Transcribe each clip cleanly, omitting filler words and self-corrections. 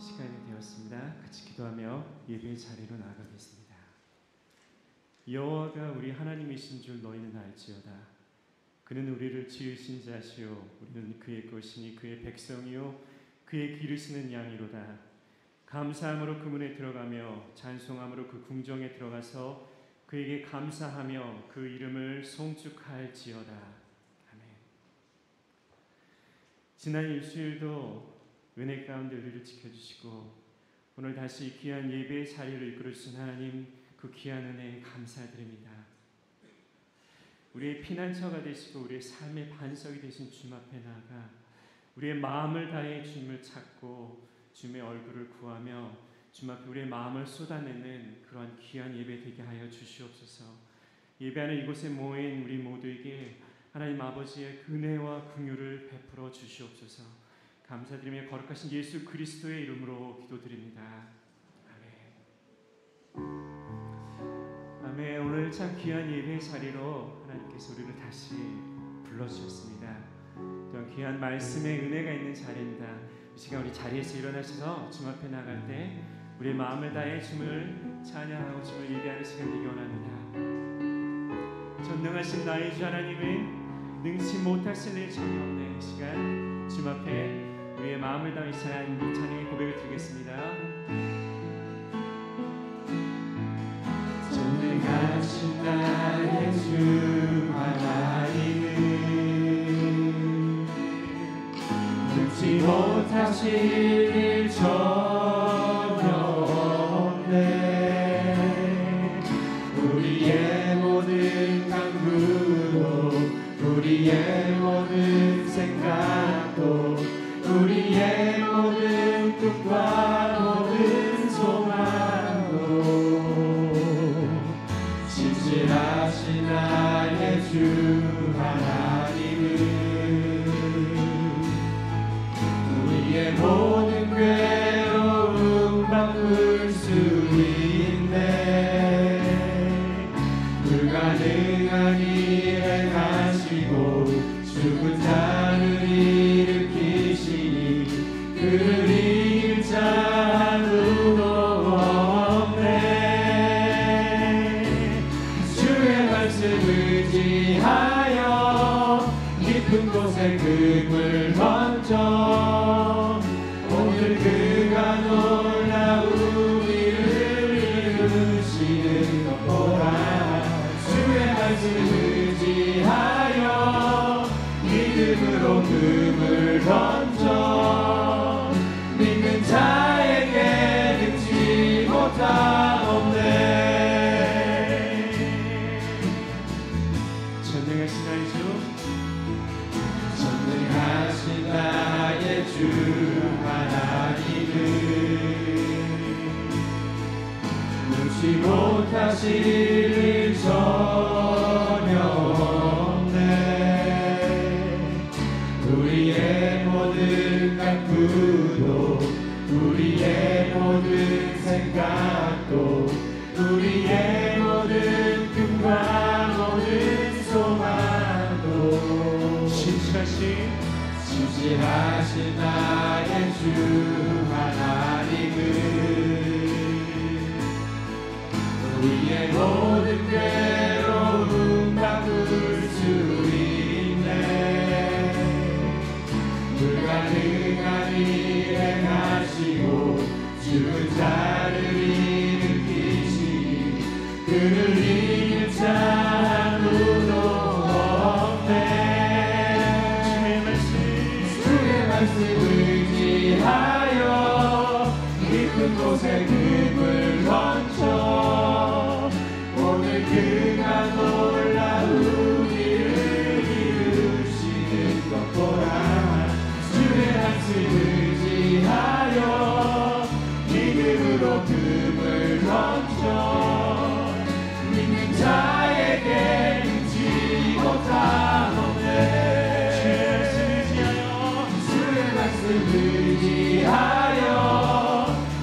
시간이 되었습니다. 같이 기도하며 예배의 자리로 나아가겠습니다. 여호와가 우리 하나님이신 줄 너희는 알지어다. 그는 우리를 지으신 자시요 우리는 그의 것이니 그의 백성이요 그의 기르시는 양이로다. 감사함으로 그 문에 들어가며 찬송함으로 그 궁정에 들어가서 그에게 감사하며 그 이름을 송축할지어다. 아멘. 지난 일주일도 은혜 가운데 우리를 지켜주시고 오늘 다시 귀한 예배의 자리를 이끌어주신 하나님, 그 귀한 은혜에 감사드립니다. 우리의 피난처가 되시고 우리의 삶의 반석이 되신 주님 앞에 나아가 우리의 마음을 다해 주님을 찾고 주님의 얼굴을 구하며 주님 앞에 우리의 마음을 쏟아내는 그러한 귀한 예배 되게 하여 주시옵소서. 예배하는 이곳에 모인 우리 모두에게 하나님 아버지의 은혜와 긍휼을 베풀어 주시옵소서. 감사드리며 거룩하신 예수 그리스도의 이름으로 기도드립니다. 아멘. 아멘. 오늘 참 귀한 예배의 자리로 하나님께서 우리를 다시 불러주셨습니다. 또한 귀한 말씀의 은혜가 있는 자리입니다. 이 시간 우리 자리에서 일어나셔서 주님 앞에 나갈 때 우리의 마음을 다해 주님을 찬양하고 주님을 예배하는 시간 되기 원합니다. 전능하신 나의 주 하나님은 능치 못하실 일 전혀 없는 시간 주님 앞에 우리의 마음을 다해 찬양의 고백을 드리겠습니다. 전능하신 나의 주 하나님은 능치 못하실 일 전혀 없네. 우리의 모든 간구도 우리의 모든 생각도 우리의 모든 꿈과 모든 소망도 신실하신 나의 주 하나님은 우리의 모든 괴로움 바꿀 수 있네. 불가능한 일 행하시고 죽은 자를 일으키시니 그를 이길 자 아무도 없네. 주의 말씀 의지하여 깊은 곳에 금을 던져 오늘 그가 놀라운 일을 이루시는 것 보라. 주의 말씀 의지하여 믿음으로 금을 던져 믿는 자에게 능치 못함 없네. 전능하신 나의 주, 전능하신 나의 주 하나님은 능치 못하실 일 전혀 우리의 모든 간구도 우리의 모든 생각도 우리의 모든 꿈과 모든 소망도 신실하신 나의 주 하나님은 우리의 모든 괴로움 바꿀 수 있네. 불가능한 일 행하시고 죽은 자를 일으키시니 그를 이길 자 아무도 없네. 주의 말씀 의지하여 깊은 곳에 금을 던져 오늘 그가 놀라운 일을 이루시는 것 보라. 의지하여 믿음으로 금을 던져 믿는 자에게 능치 못함 없네. 주의 말씀 의지하여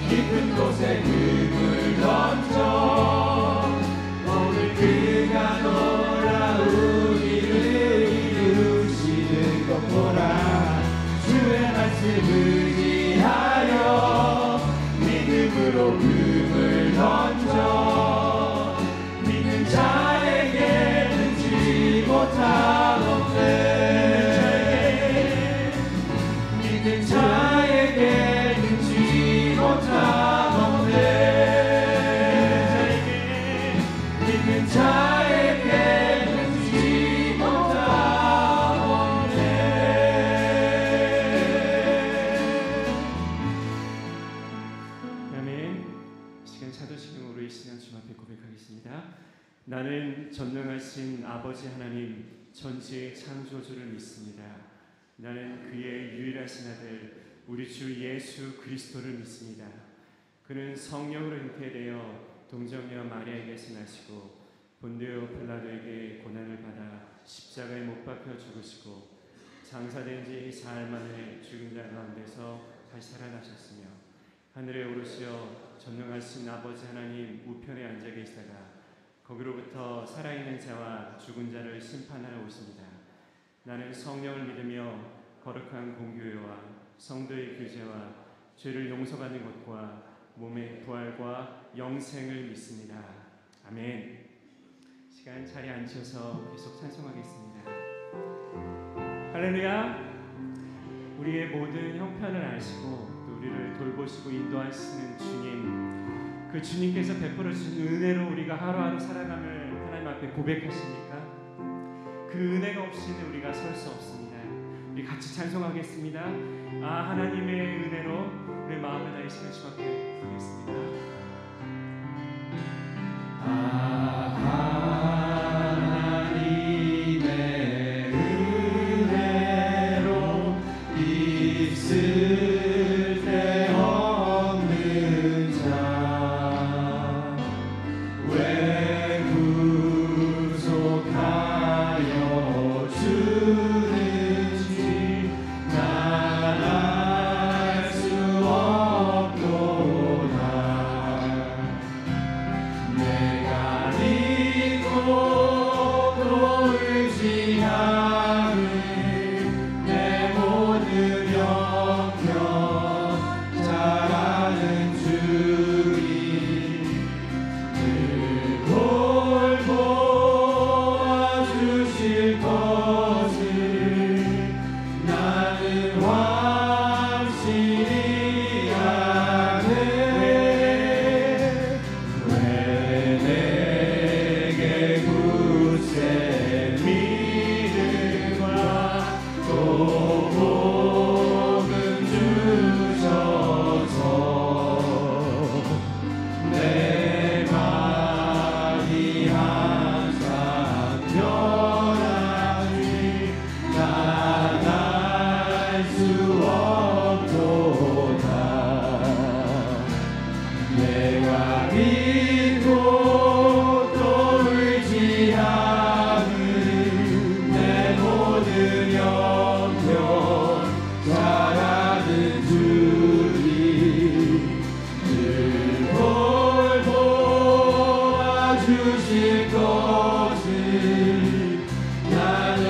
깊은 곳에 금을 던져 오늘 그가 놀라운 일을 이루시는 것 보라. 주의 말씀 의지하여 나는 전능하신 아버지 하나님 전지의 창조주를 믿습니다. 나는 그의 유일하신 아들 우리 주 예수 그리스도를 믿습니다. 그는 성령으로 잉태되어 동정녀 마리아에게서 나시고 본디오 빌라도에게 고난을 받아 십자가에 못 박혀 죽으시고 장사된 지 사흘 만에 죽은 자 가운데서 다시 살아나셨으며 하늘에 오르시어 전능하신 아버지 하나님 우편에 앉아 계시다가 거기로부터 살아있는 자와 죽은 자를 심판하러 오십니다. 나는 성령을 믿으며 거룩한 공교회와 성도의 교제와 죄를 용서받는 것과 몸의 부활과 영생을 믿습니다. 아멘. 시간 자리에 앉으셔서 계속 찬송하겠습니다. 할렐루야. 우리의 모든 형편을 아시고 또 우리를 돌보시고 인도하시는 주님, 그 주님께서 베풀어 주신 은혜로 우리가 하루하루 살아감을 하나님 앞에 고백하십니까? 그 은혜가 없이는 우리가 설 수 없습니다. 우리 같이 찬송하겠습니다. 하나님의 은혜로 우리 마음을 다해 주시면 주밖에 부르겠습니다. 하나님의 은혜로 있을 데 없는 자 왜 구속하여 주는지 난 알 수 없도다. 내가 믿고 또 의지하는 내 모든 영역 잘 아는 주님 늘 돌보아 주실 것을 나는 확실히 아네. 왜 내게 굳세 믿음과 또 복음 주셔서 내 말이 항상 변하지 난 알 수 없도다. 내가 믿고 또 의지하는 내 모든 영역 잘 아는 주님 늘 돌보아 주실 것을 나는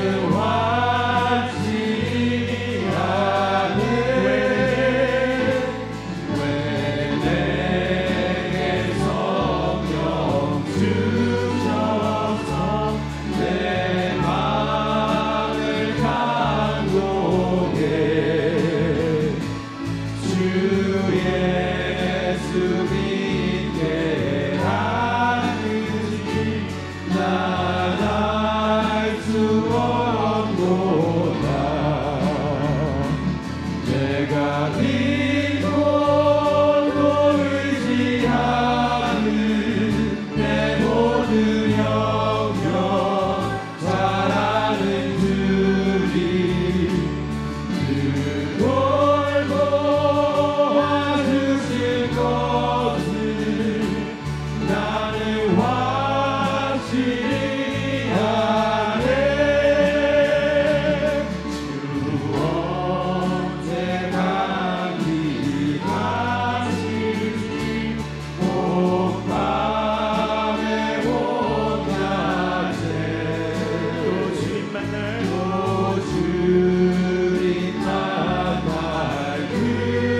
확실히 아네. 왜 내게 성령 주셔서 내 마음을 감동해 주 예수 믿게 하는지 난 알 수 없도다. 내가 믿고 또 의지하는 내 모든 영역 잘 아는 주님 늘 돌보아 주실 것을 나는 확실히 아네. 주 언제 감기하실지 봄밤에 온낮에 또 주님 만날 또 주님 만날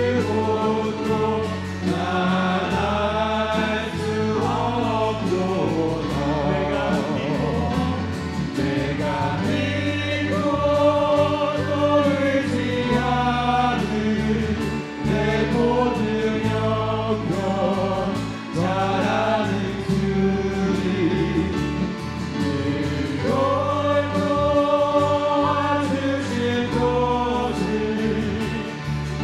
그곳도 난 알 수 없도다. 내가 믿고 또 의지하는 내 모든 영역 잘 아는 주님 늘 돌보아 주실 것을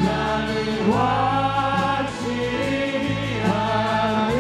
나는 확실히 아네.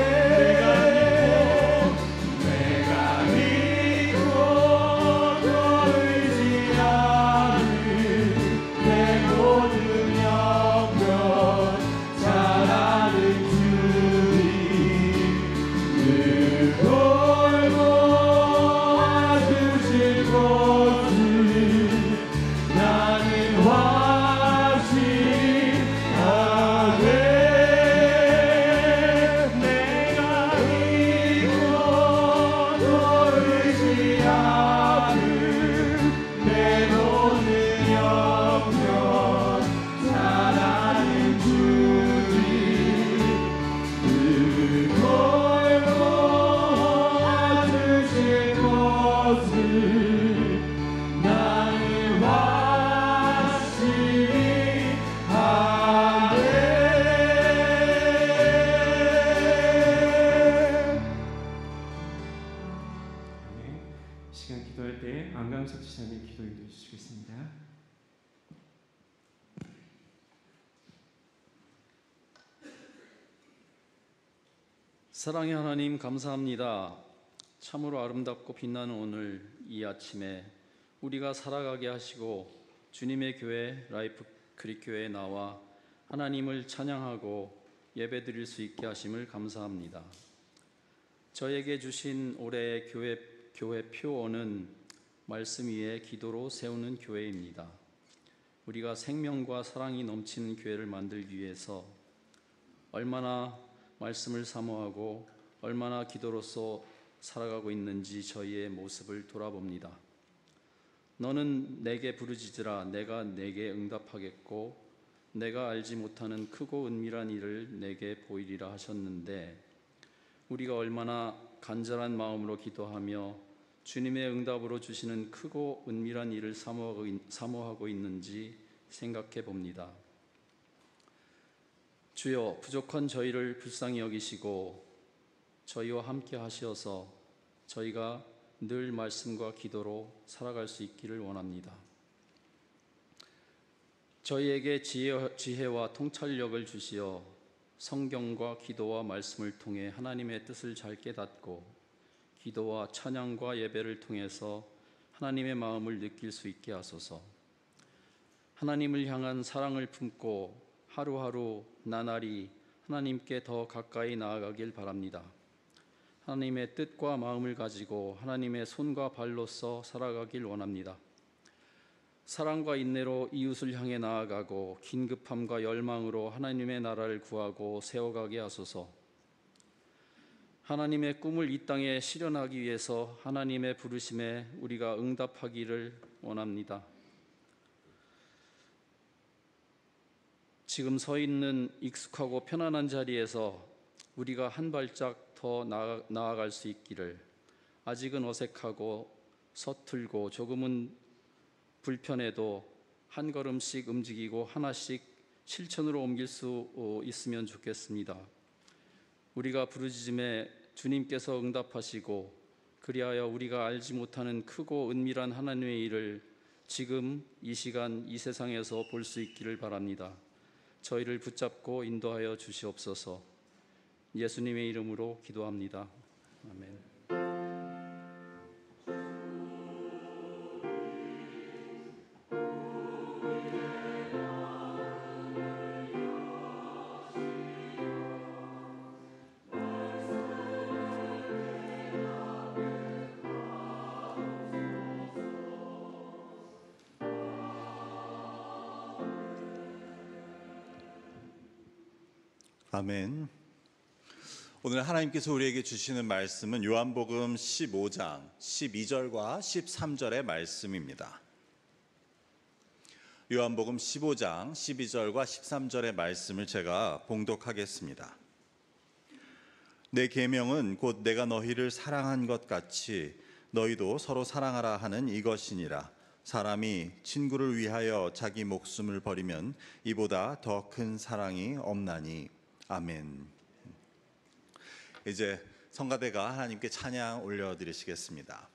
올려주시겠습니다. 사랑의 하나님 감사합니다. 참으로 아름답고 빛나는 오늘 이 아침에 우리가 살아가게 하시고 주님의 교회 라이프 크릭 교회에 나와 하나님을 찬양하고 예배드릴 수 있게 하심을 감사합니다. 저에게 주신 올해의 교회 표어는 말씀 위에 기도로 세우는 교회입니다. 우리가 생명과 사랑이 넘치는 교회를 만들기 위해서 얼마나 말씀을 사모하고 얼마나 기도로서 살아가고 있는지 저희의 모습을 돌아봅니다. 너는 내게 부르짖으라 내가 내게 응답하겠고 내가 알지 못하는 크고 은밀한 일을 내게 보이리라 하셨는데 우리가 얼마나 간절한 마음으로 기도하며 주님의 응답으로 주시는 크고 은밀한 일을 사모하고 있는지 생각해 봅니다. 주여, 부족한 저희를 불쌍히 여기시고 저희와 함께 하시어서 저희가 늘 말씀과 기도로 살아갈 수 있기를 원합니다. 저희에게 지혜와 통찰력을 주시어 성경과 기도와 말씀을 통해 하나님의 뜻을 잘 깨닫고 기도와 찬양과 예배를 통해서 하나님의 마음을 느낄 수 있게 하소서. 하나님을 향한 사랑을 품고 하루하루 나날이 하나님께 더 가까이 나아가길 바랍니다. 하나님의 뜻과 마음을 가지고 하나님의 손과 발로서 살아가길 원합니다. 사랑과 인내로 이웃을 향해 나아가고 긴급함과 열망으로 하나님의 나라를 구하고 세워가게 하소서. 하나님의 꿈을 이 땅에 실현하기 위해서 하나님의 부르심에 우리가 응답하기를 원합니다. 지금 서 있는 익숙하고 편안한 자리에서 우리가 한 발짝 더 나아갈 수 있기를, 아직은 어색하고 서툴고 조금은 불편해도 한 걸음씩 움직이고 하나씩 실천으로 옮길 수 있으면 좋겠습니다. 우리가 부르짖음에 주님께서 응답하시고 그리하여 우리가 알지 못하는 크고 은밀한 하나님의 일을 지금 이 시간 이 세상에서 볼 수 있기를 바랍니다. 저희를 붙잡고 인도하여 주시옵소서. 예수님의 이름으로 기도합니다. 아멘. 아멘. 오늘 하나님께서 우리에게 주시는 말씀은 요한복음 15장 12절과 13절의 말씀입니다. 요한복음 15장 12절과 13절의 말씀을 제가 봉독하겠습니다. 내 계명은 곧 내가 너희를 사랑한 것 같이 너희도 서로 사랑하라 하는 이것이니라. 사람이 친구를 위하여 자기 목숨을 버리면 이보다 더 큰 사랑이 없나니. 아멘. 이제 성가대가 하나님께 찬양 올려드리시겠습니다.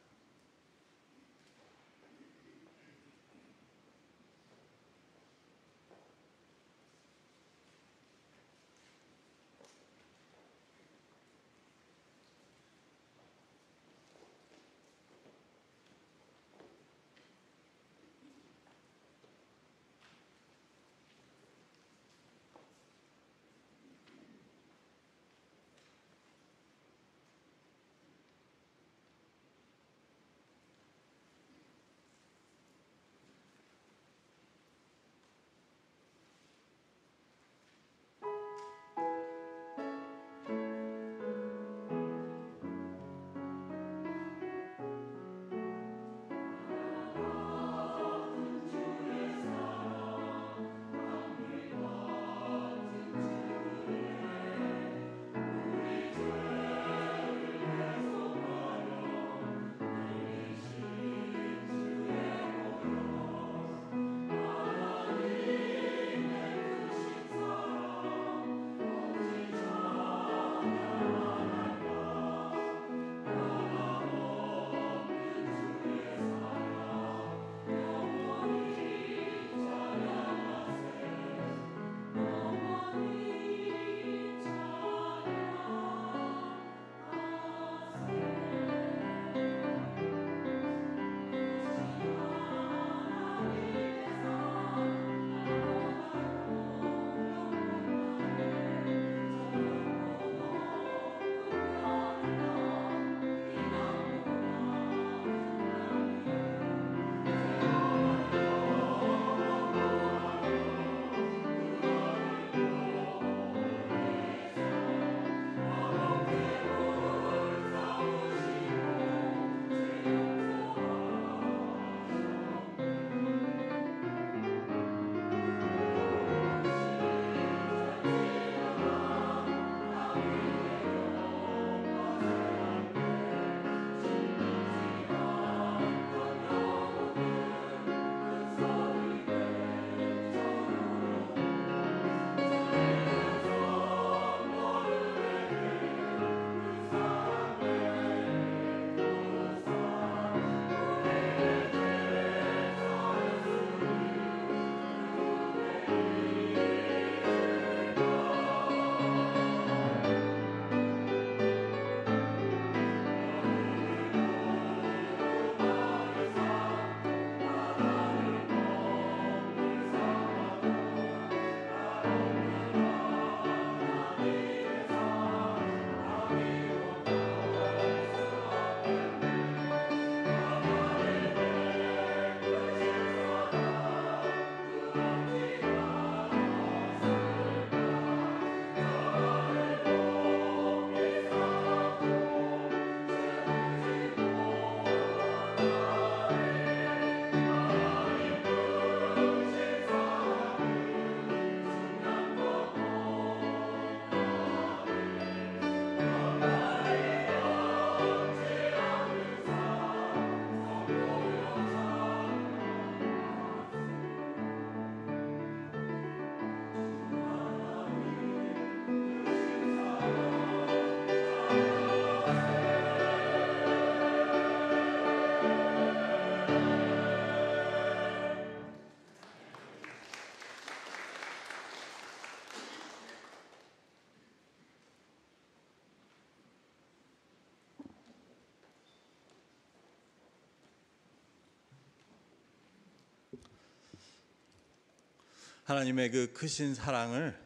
하나님의 그 크신 사랑을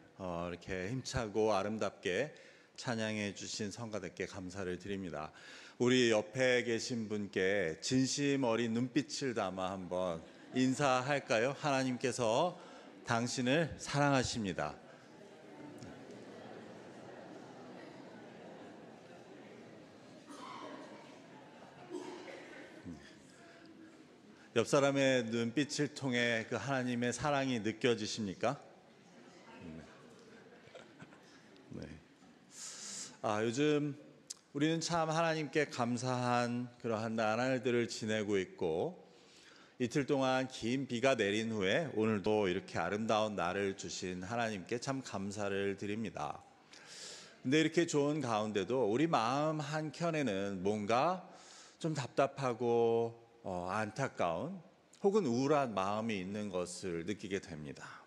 이렇게 힘차고 아름답게 찬양해 주신 성가대께 감사를 드립니다. 우리 옆에 계신 분께 진심 어린 눈빛을 담아 한번 인사할까요? 하나님께서 당신을 사랑하십니다. 옆 사람의 눈빛을 통해 그 하나님의 사랑이 느껴지십니까? 네. 요즘 우리는 참 하나님께 감사한 그러한 나날들을 지내고 있고, 이틀 동안 긴 비가 내린 후에 오늘도 이렇게 아름다운 날을 주신 하나님께 참 감사를 드립니다. 근데 이렇게 좋은 가운데도 우리 마음 한켠에는 뭔가 좀 답답하고 안타까운 혹은 우울한 마음이 있는 것을 느끼게 됩니다.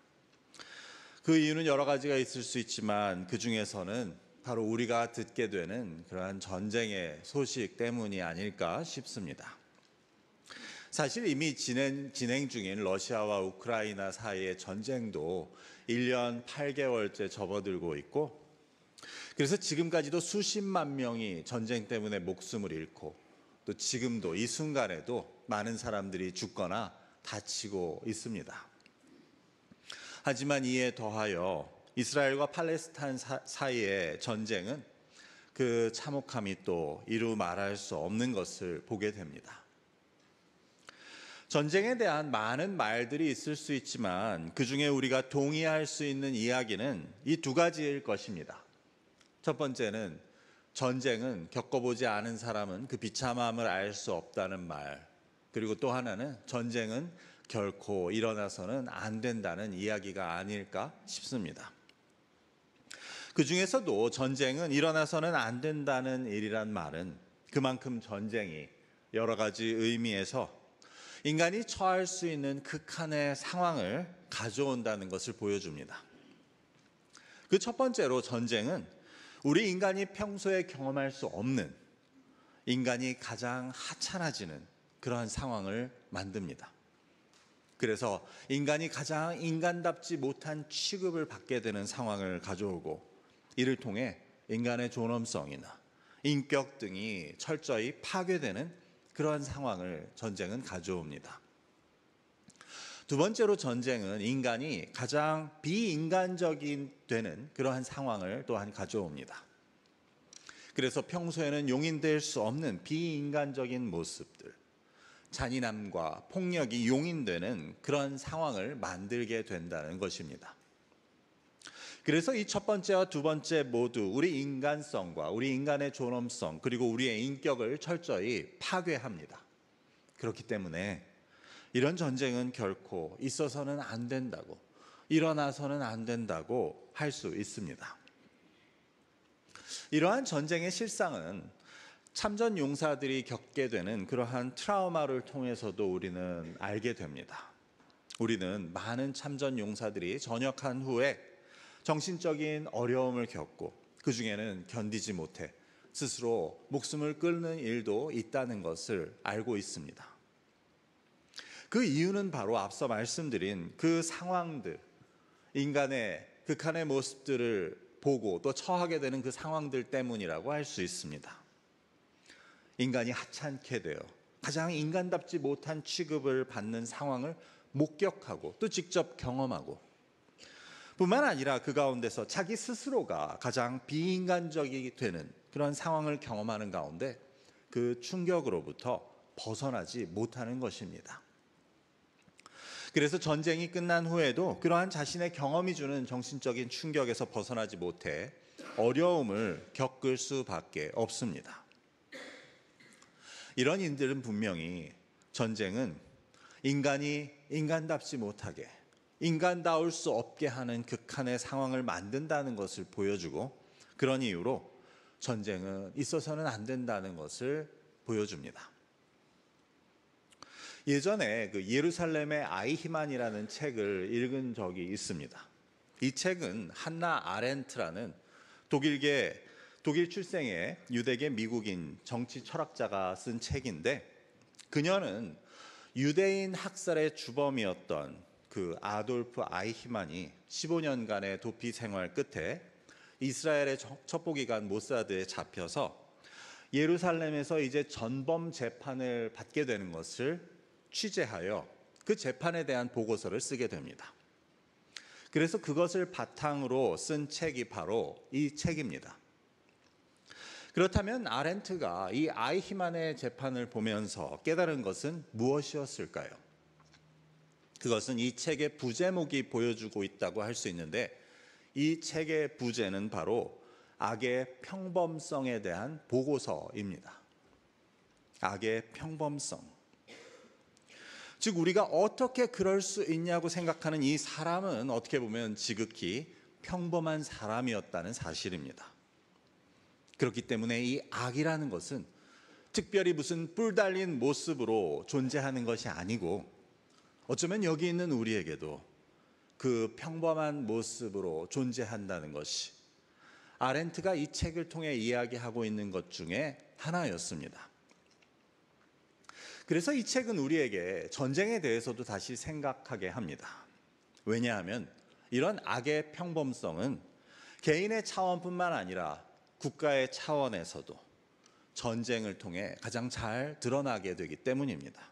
그 이유는 여러 가지가 있을 수 있지만 그 중에서는 바로 우리가 듣게 되는 그러한 전쟁의 소식 때문이 아닐까 싶습니다. 사실 이미 진행 중인 러시아와 우크라이나 사이의 전쟁도 1년 8개월째 접어들고 있고, 그래서 지금까지도 수십만 명이 전쟁 때문에 목숨을 잃고, 또 지금도 이 순간에도 많은 사람들이 죽거나 다치고 있습니다. 하지만 이에 더하여 이스라엘과 팔레스타인 사이의 전쟁은 그 참혹함이 또 이루 말할 수 없는 것을 보게 됩니다. 전쟁에 대한 많은 말들이 있을 수 있지만 그 중에 우리가 동의할 수 있는 이야기는 이 두 가지일 것입니다. 첫 번째는 전쟁은 겪어보지 않은 사람은 그 비참함을 알 수 없다는 말, 그리고 또 하나는 전쟁은 결코 일어나서는 안 된다는 이야기가 아닐까 싶습니다. 그 중에서도 전쟁은 일어나서는 안 된다는 일이란 말은 그만큼 전쟁이 여러 가지 의미에서 인간이 처할 수 있는 극한의 상황을 가져온다는 것을 보여줍니다. 그 첫 번째로 전쟁은 우리 인간이 평소에 경험할 수 없는, 인간이 가장 하찮아지는 그러한 상황을 만듭니다. 그래서 인간이 가장 인간답지 못한 취급을 받게 되는 상황을 가져오고, 이를 통해 인간의 존엄성이나 인격 등이 철저히 파괴되는 그러한 상황을 전쟁은 가져옵니다. 두 번째로 전쟁은 인간이 가장 비인간적인 되는 그러한 상황을 또한 가져옵니다. 그래서 평소에는 용인될 수 없는 비인간적인 모습들, 잔인함과 폭력이 용인되는 그런 상황을 만들게 된다는 것입니다. 그래서 이 첫 번째와 두 번째 모두 우리 인간성과 우리 인간의 존엄성, 그리고 우리의 인격을 철저히 파괴합니다. 그렇기 때문에 이런 전쟁은 결코 있어서는 안 된다고, 일어나서는 안 된다고 할 수 있습니다. 이러한 전쟁의 실상은 참전 용사들이 겪게 되는 그러한 트라우마를 통해서도 우리는 알게 됩니다. 우리는 많은 참전 용사들이 전역한 후에 정신적인 어려움을 겪고, 그 중에는 견디지 못해 스스로 목숨을 끊는 일도 있다는 것을 알고 있습니다. 그 이유는 바로 앞서 말씀드린 그 상황들, 인간의 극한의 모습들을 보고 또 처하게 되는 그 상황들 때문이라고 할 수 있습니다. 인간이 하찮게 되어 가장 인간답지 못한 취급을 받는 상황을 목격하고 또 직접 경험하고, 뿐만 아니라 그 가운데서 자기 스스로가 가장 비인간적이 되는 그런 상황을 경험하는 가운데 그 충격으로부터 벗어나지 못하는 것입니다. 그래서 전쟁이 끝난 후에도 그러한 자신의 경험이 주는 정신적인 충격에서 벗어나지 못해 어려움을 겪을 수밖에 없습니다. 이런 인들은 분명히 전쟁은 인간이 인간답지 못하게, 인간다울 수 없게 하는 극한의 상황을 만든다는 것을 보여주고, 그런 이유로 전쟁은 있어서는 안 된다는 것을 보여줍니다. 예전에 그 예루살렘의 아이히만이라는 책을 읽은 적이 있습니다. 이 책은 한나 아렌트라는 독일 출생의 유대계 미국인 정치 철학자가 쓴 책인데, 그녀는 유대인 학살의 주범이었던 그 아돌프 아이히만이 15년간의 도피 생활 끝에 이스라엘의 첩보기관 모사드에 잡혀서 예루살렘에서 이제 전범 재판을 받게 되는 것을 취재하여 그 재판에 대한 보고서를 쓰게 됩니다. 그래서 그것을 바탕으로 쓴 책이 바로 이 책입니다. 그렇다면 아렌트가 이 아이히만의 재판을 보면서 깨달은 것은 무엇이었을까요? 그것은 이 책의 부제목이 보여주고 있다고 할 수 있는데, 이 책의 부제는 바로 악의 평범성에 대한 보고서입니다. 악의 평범성. 즉 우리가 어떻게 그럴 수 있냐고 생각하는 이 사람은 어떻게 보면 지극히 평범한 사람이었다는 사실입니다. 그렇기 때문에 이 악이라는 것은 특별히 무슨 뿔 달린 모습으로 존재하는 것이 아니고, 어쩌면 여기 있는 우리에게도 그 평범한 모습으로 존재한다는 것이 아렌트가 이 책을 통해 이야기하고 있는 것 중에 하나였습니다. 그래서 이 책은 우리에게 전쟁에 대해서도 다시 생각하게 합니다. 왜냐하면 이런 악의 평범성은 개인의 차원뿐만 아니라 국가의 차원에서도 전쟁을 통해 가장 잘 드러나게 되기 때문입니다.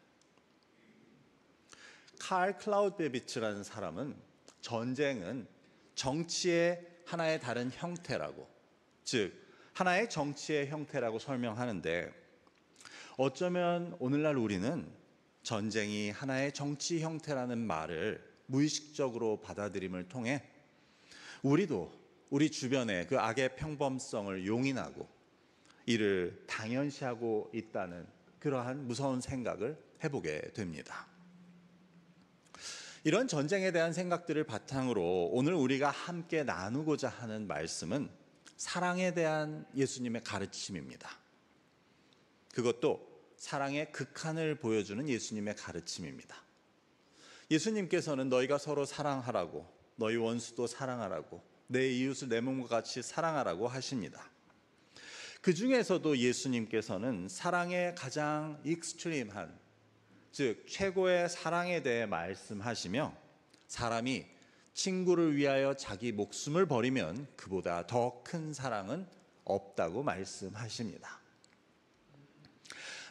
칼 클라우드베비츠라는 사람은 전쟁은 정치의 하나의 다른 형태라고, 즉 하나의 정치의 형태라고 설명하는데, 어쩌면 오늘날 우리는 전쟁이 하나의 정치 형태라는 말을 무의식적으로 받아들임을 통해 우리도 우리 주변의 그 악의 평범성을 용인하고 이를 당연시하고 있다는 그러한 무서운 생각을 해보게 됩니다. 이런 전쟁에 대한 생각들을 바탕으로 오늘 우리가 함께 나누고자 하는 말씀은 사랑에 대한 예수님의 가르침입니다. 그것도 사랑의 극한을 보여주는 예수님의 가르침입니다. 예수님께서는 너희가 서로 사랑하라고, 너희 원수도 사랑하라고, 내 이웃을 내 몸과 같이 사랑하라고 하십니다. 그 중에서도 예수님께서는 사랑의 가장 익스트림한, 즉 최고의 사랑에 대해 말씀하시며, 사람이 친구를 위하여 자기 목숨을 버리면 그보다 더 큰 사랑은 없다고 말씀하십니다.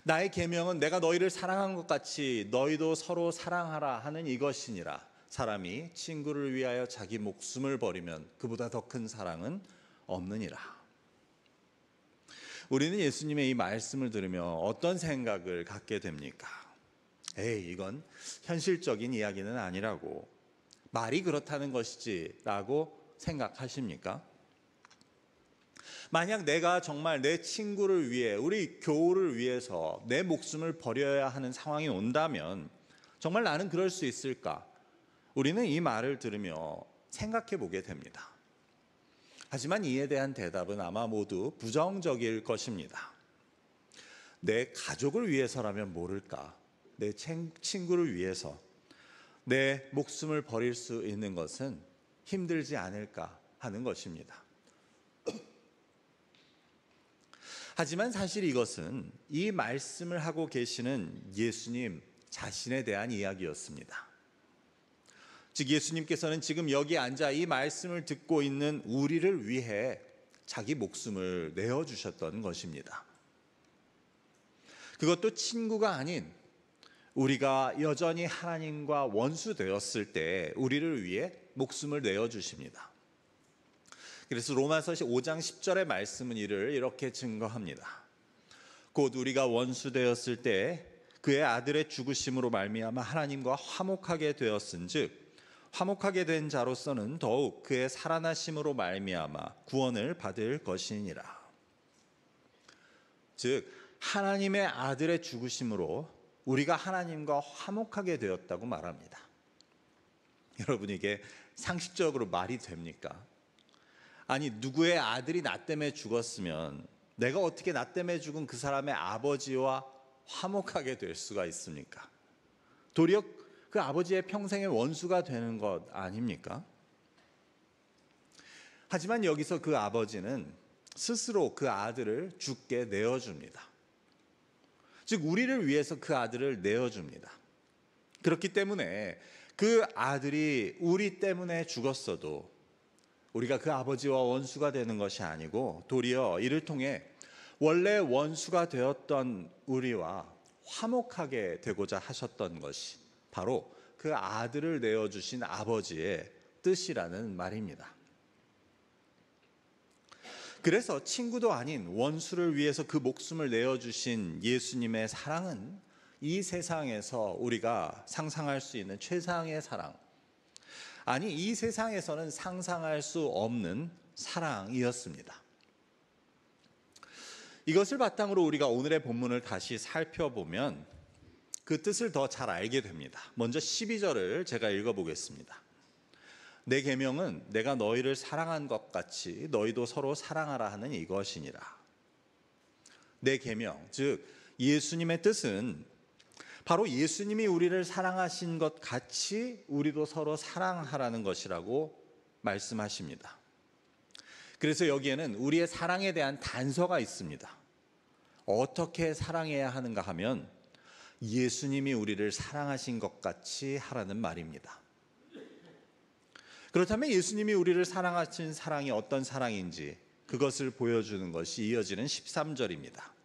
나의 계명은 내가 너희를 사랑한 것 같이 너희도 서로 사랑하라 하는 이것이니라. 사람이 친구를 위하여 자기 목숨을 버리면 그보다 더 큰 사랑은 없느니라. 우리는 예수님의 이 말씀을 들으며 어떤 생각을 갖게 됩니까? 이건 현실적인 이야기는 아니라고, 말이 그렇다는 것이지 라고 생각하십니까? 만약 내가 정말 내 친구를 위해, 우리 교우를 위해서 내 목숨을 버려야 하는 상황이 온다면 정말 나는 그럴 수 있을까? 우리는 이 말을 들으며 생각해 보게 됩니다. 하지만 이에 대한 대답은 아마 모두 부정적일 것입니다. 내 가족을 위해서라면 모를까? 내 친구를 위해서 내 목숨을 버릴 수 있는 것은 힘들지 않을까 하는 것입니다. 하지만 사실 이것은 이 말씀을 하고 계시는 예수님 자신에 대한 이야기였습니다. 즉 예수님께서는 지금 여기 앉아 이 말씀을 듣고 있는 우리를 위해 자기 목숨을 내어주셨던 것입니다. 그것도 친구가 아닌, 우리가 여전히 하나님과 원수 되었을 때 우리를 위해 목숨을 내어주십니다. 그래서 로마서 5장 10절의 말씀은 이를 이렇게 증거합니다. 곧 우리가 원수 되었을 때 그의 아들의 죽으심으로 말미암아 하나님과 화목하게 되었은즉 화목하게 된 자로서는 더욱 그의 살아나심으로 말미암아 구원을 받을 것이니라. 즉 하나님의 아들의 죽으심으로 우리가 하나님과 화목하게 되었다고 말합니다. 여러분, 이게 상식적으로 말이 됩니까? 아니, 누구의 아들이 나 때문에 죽었으면 내가 어떻게 나 때문에 죽은 그 사람의 아버지와 화목하게 될 수가 있습니까? 도리어 그 아버지의 평생의 원수가 되는 것 아닙니까? 하지만 여기서 그 아버지는 스스로 그 아들을 죽게 내어줍니다. 즉 우리를 위해서 그 아들을 내어줍니다. 그렇기 때문에 그 아들이 우리 때문에 죽었어도 우리가 그 아버지와 원수가 되는 것이 아니고 도리어 이를 통해 원래 원수가 되었던 우리와 화목하게 되고자 하셨던 것이 바로 그 아들을 내어주신 아버지의 뜻이라는 말입니다. 그래서 친구도 아닌 원수를 위해서 그 목숨을 내어주신 예수님의 사랑은 이 세상에서 우리가 상상할 수 있는 최상의 사랑, 아니 이 세상에서는 상상할 수 없는 사랑이었습니다. 이것을 바탕으로 우리가 오늘의 본문을 다시 살펴보면 그 뜻을 더 잘 알게 됩니다. 먼저 12절을 제가 읽어보겠습니다. 내 계명은 내가 너희를 사랑한 것 같이 너희도 서로 사랑하라 하는 이것이니라. 내 계명, 즉 예수님의 뜻은 바로 예수님이 우리를 사랑하신 것 같이 우리도 서로 사랑하라는 것이라고 말씀하십니다. 그래서 여기에는 우리의 사랑에 대한 단서가 있습니다. 어떻게 사랑해야 하는가 하면 예수님이 우리를 사랑하신 것 같이 하라는 말입니다. 그렇다면 예수님이 우리를 사랑하신 사랑이 어떤 사랑인지 그것을 보여주는 것이 이어지는 13절입니다.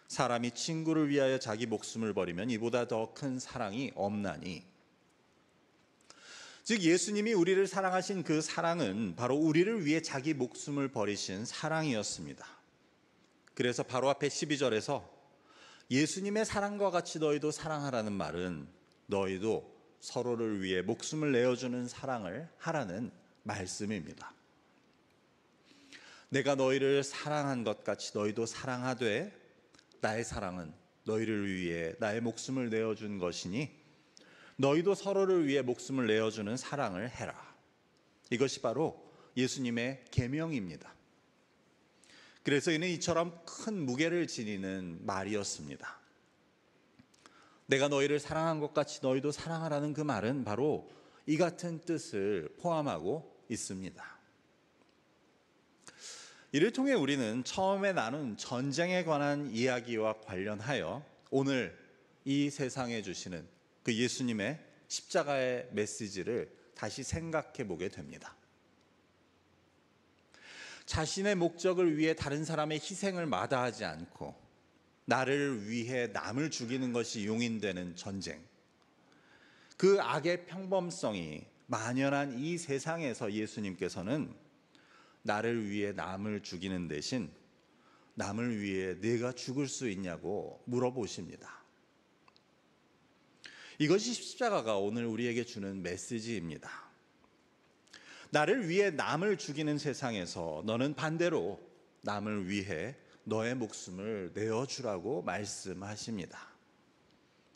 사람이 친구를 위하여 자기 목숨을 버리면 이보다 더 큰 사랑이 없나니. 즉 예수님이 우리를 사랑하신 그 사랑은 바로 우리를 위해 자기 목숨을 버리신 사랑이었습니다. 그래서 바로 앞에 12절에서 예수님의 사랑과 같이 너희도 사랑하라는 말은 너희도 서로를 위해 목숨을 내어주는 사랑을 하라는 말씀입니다. 내가 너희를 사랑한 것 같이 너희도 사랑하되 나의 사랑은 너희를 위해 나의 목숨을 내어준 것이니 너희도 서로를 위해 목숨을 내어주는 사랑을 해라. 이것이 바로 예수님의 계명입니다. 그래서 이는 이처럼 큰 무게를 지니는 말이었습니다. 내가 너희를 사랑한 것 같이 너희도 사랑하라는 그 말은 바로 이 같은 뜻을 포함하고 있습니다. 이를 통해 우리는 처음에 나눈 전쟁에 관한 이야기와 관련하여 오늘 이 세상에 주시는 그 예수님의 십자가의 메시지를 다시 생각해 보게 됩니다. 자신의 목적을 위해 다른 사람의 희생을 마다하지 않고 나를 위해 남을 죽이는 것이 용인되는 전쟁, 그 악의 평범성이 만연한 이 세상에서 예수님께서는 나를 위해 남을 죽이는 대신 남을 위해 내가 죽을 수 있냐고 물어보십니다. 이것이 십자가가 오늘 우리에게 주는 메시지입니다. 나를 위해 남을 죽이는 세상에서 너는 반대로 남을 위해 너의 목숨을 내어주라고 말씀하십니다.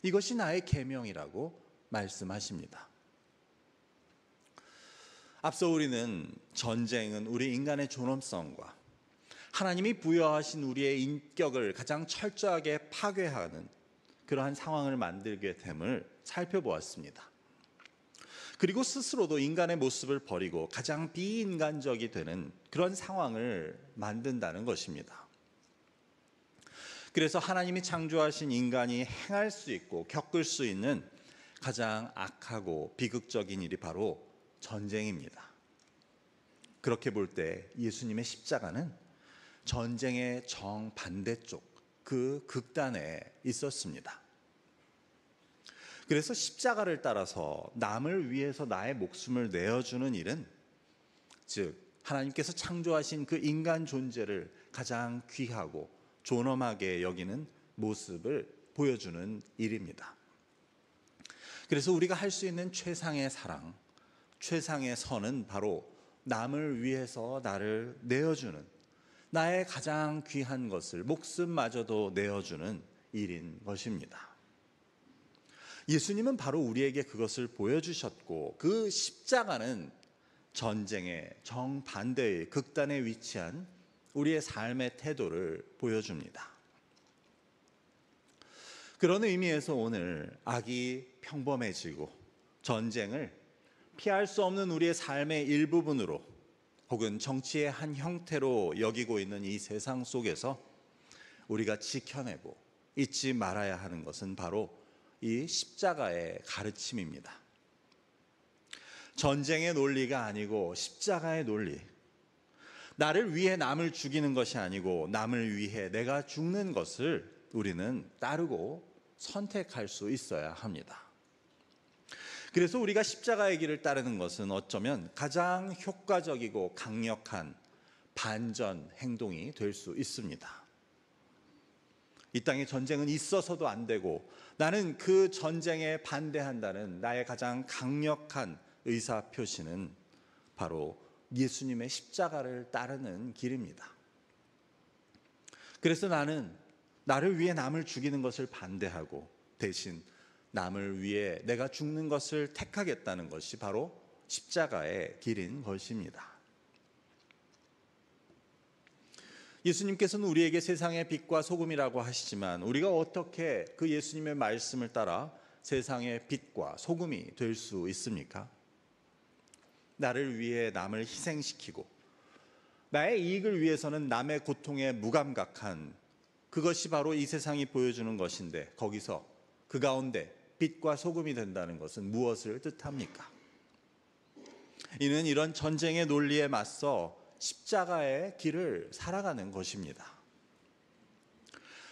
이것이 나의 계명이라고 말씀하십니다. 앞서 우리는 전쟁은 우리 인간의 존엄성과 하나님이 부여하신 우리의 인격을 가장 철저하게 파괴하는 그러한 상황을 만들게 됨을 살펴보았습니다. 그리고 스스로도 인간의 모습을 버리고 가장 비인간적이 되는 그런 상황을 만든다는 것입니다. 그래서 하나님이 창조하신 인간이 행할 수 있고 겪을 수 있는 가장 악하고 비극적인 일이 바로 전쟁입니다. 그렇게 볼 때 예수님의 십자가는 전쟁의 정반대쪽 그 극단에 있었습니다. 그래서 십자가를 따라서 남을 위해서 나의 목숨을 내어주는 일은 즉 하나님께서 창조하신 그 인간 존재를 가장 귀하고 존엄하게 여기는 모습을 보여주는 일입니다. 그래서 우리가 할 수 있는 최상의 사랑, 최상의 선은 바로 남을 위해서 나를 내어주는, 나의 가장 귀한 것을 목숨마저도 내어주는 일인 것입니다. 예수님은 바로 우리에게 그것을 보여주셨고 그 십자가는 전쟁의 정반대의 극단에 위치한 우리의 삶의 태도를 보여줍니다. 그런 의미에서 오늘 악이 평범해지고 전쟁을 피할 수 없는 우리의 삶의 일부분으로 혹은 정치의 한 형태로 여기고 있는 이 세상 속에서 우리가 지켜내고 잊지 말아야 하는 것은 바로 이 십자가의 가르침입니다. 전쟁의 논리가 아니고 십자가의 논리. 나를 위해 남을 죽이는 것이 아니고 남을 위해 내가 죽는 것을 우리는 따르고 선택할 수 있어야 합니다. 그래서 우리가 십자가의 길을 따르는 것은 어쩌면 가장 효과적이고 강력한 반전 행동이 될 수 있습니다. 이 땅에 전쟁은 있어서도 안 되고 나는 그 전쟁에 반대한다는 나의 가장 강력한 의사표시는 바로 예수님의 십자가를 따르는 길입니다. 그래서 나는 나를 위해 남을 죽이는 것을 반대하고 대신 남을 위해 내가 죽는 것을 택하겠다는 것이 바로 십자가의 길인 것입니다. 예수님께서는 우리에게 세상의 빛과 소금이라고 하시지만 우리가 어떻게 그 예수님의 말씀을 따라 세상의 빛과 소금이 될 수 있습니까? 나를 위해 남을 희생시키고 나의 이익을 위해서는 남의 고통에 무감각한 그것이 바로 이 세상이 보여주는 것인데 거기서 그 가운데 빛과 소금이 된다는 것은 무엇을 뜻합니까? 이는 이런 전쟁의 논리에 맞서 십자가의 길을 살아가는 것입니다.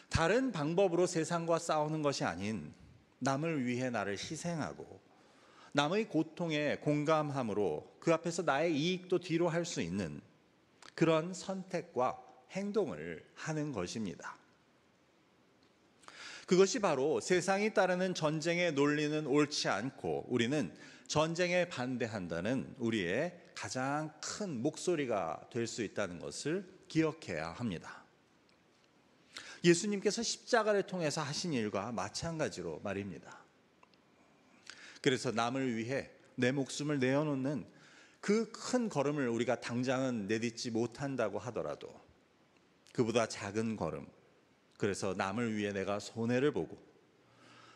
다른 방법으로 세상과 싸우는 것이 아닌 남을 위해 나를 희생하고 남의 고통에 공감함으로 그 앞에서 나의 이익도 뒤로 할 수 있는 그런 선택과 행동을 하는 것입니다. 그것이 바로 세상이 따르는 전쟁의 논리는 옳지 않고 우리는 전쟁에 반대한다는 우리의 가장 큰 목소리가 될 수 있다는 것을 기억해야 합니다. 예수님께서 십자가를 통해서 하신 일과 마찬가지로 말입니다. 그래서 남을 위해 내 목숨을 내어놓는 그 큰 걸음을 우리가 당장은 내딛지 못한다고 하더라도 그보다 작은 걸음, 그래서 남을 위해 내가 손해를 보고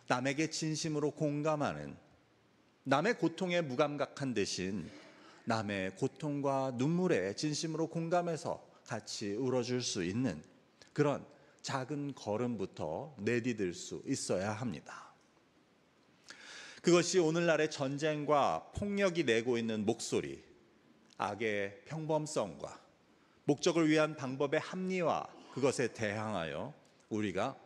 남에게 진심으로 공감하는 남의 고통에 무감각한 대신 남의 고통과 눈물에 진심으로 공감해서 같이 울어줄 수 있는 그런 작은 걸음부터 내디딜 수 있어야 합니다. 그것이 오늘날의 전쟁과 폭력이 내고 있는 목소리, 악의 평범성과 목적을 위한 방법의 합리화, 그것에 대항하여 우리가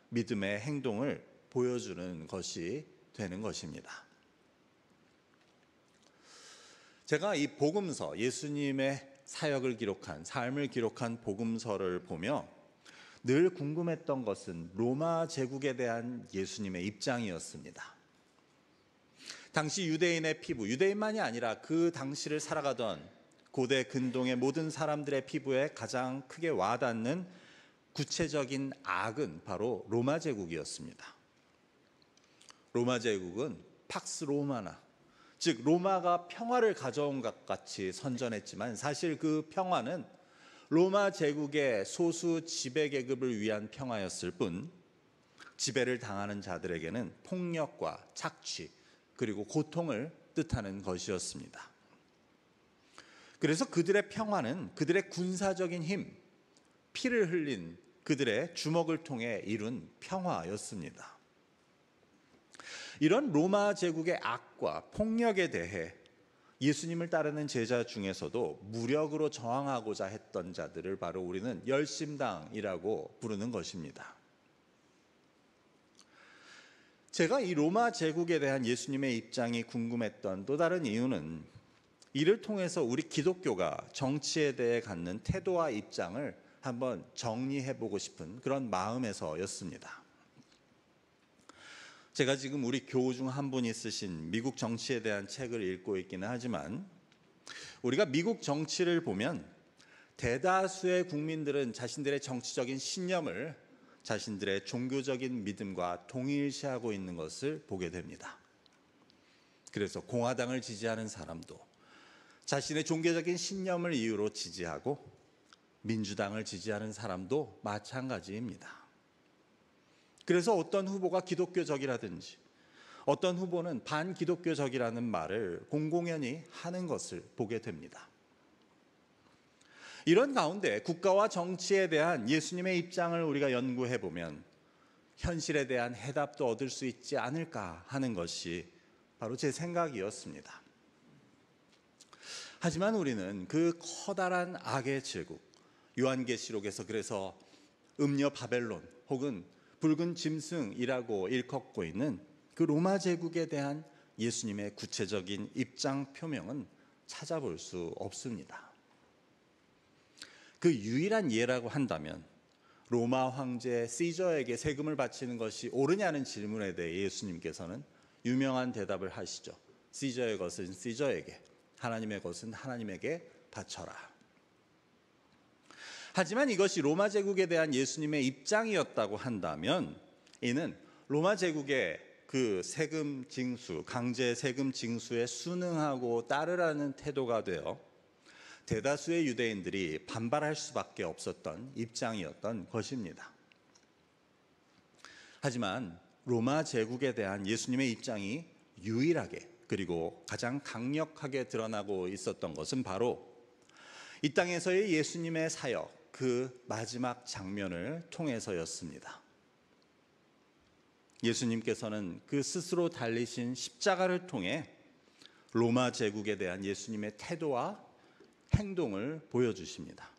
믿음의 행동을 보여주는 것이 되는 것입니다. 제가 이 복음서, 예수님의 사역을 기록한, 삶을 기록한 복음서를 보며 늘 궁금했던 것은 로마 제국에 대한 예수님의 입장이었습니다. 당시 유대인의 피부, 유대인만이 아니라 그 당시를 살아가던 고대 근동의 모든 사람들의 피부에 가장 크게 와닿는 구체적인 악은 바로 로마 제국이었습니다. 로마 제국은 팍스 로마나, 즉 로마가 평화를 가져온 것 같이 선전했지만 사실 그 평화는 로마 제국의 소수 지배 계급을 위한 평화였을 뿐 지배를 당하는 자들에게는 폭력과 착취 그리고 고통을 뜻하는 것이었습니다. 그래서 그들의 평화는 그들의 군사적인 힘, 피를 흘린 그들의 주먹을 통해 이룬 평화였습니다. 이런 로마 제국의 악과 폭력에 대해 예수님을 따르는 제자 중에서도 무력으로 저항하고자 했던 자들을 바로 우리는 열심당이라고 부르는 것입니다. 제가 이 로마 제국에 대한 예수님의 입장이 궁금했던 또 다른 이유는 이를 통해서 우리 기독교가 정치에 대해 갖는 태도와 입장을 한번 정리해보고 싶은 그런 마음에서였습니다. 제가 지금 우리 교우 중 한 분이 쓰신 미국 정치에 대한 책을 읽고 있기는 하지만 우리가 미국 정치를 보면 대다수의 국민들은 자신들의 정치적인 신념을 자신들의 종교적인 믿음과 동일시하고 있는 것을 보게 됩니다. 그래서 공화당을 지지하는 사람도 자신의 종교적인 신념을 이유로 지지하고 민주당을 지지하는 사람도 마찬가지입니다. 그래서 어떤 후보가 기독교적이라든지 어떤 후보는 반기독교적이라는 말을 공공연히 하는 것을 보게 됩니다. 이런 가운데 국가와 정치에 대한 예수님의 입장을 우리가 연구해 보면 현실에 대한 해답도 얻을 수 있지 않을까 하는 것이 바로 제 생각이었습니다. 하지만 우리는 그 커다란 악의 제국, 요한계시록에서 그래서 음녀 바벨론 혹은 붉은 짐승이라고 일컫고 있는 그 로마 제국에 대한 예수님의 구체적인 입장 표명은 찾아볼 수 없습니다. 그 유일한 예라고 한다면 로마 황제 시저에게 세금을 바치는 것이 옳으냐는 질문에 대해 예수님께서는 유명한 대답을 하시죠. 시저의 것은 시저에게, 하나님의 것은 하나님에게 바쳐라. 하지만 이것이 로마 제국에 대한 예수님의 입장이었다고 한다면 이는 로마 제국의 그 세금 징수, 강제 세금 징수에 순응하고 따르라는 태도가 되어 대다수의 유대인들이 반발할 수밖에 없었던 입장이었던 것입니다. 하지만 로마 제국에 대한 예수님의 입장이 유일하게 그리고 가장 강력하게 드러나고 있었던 것은 바로 이 땅에서의 예수님의 사역, 그 마지막 장면을 통해서였습니다. 예수님께서는 그 스스로 달리신 십자가를 통해 로마 제국에 대한 예수님의 태도와 행동을 보여주십니다.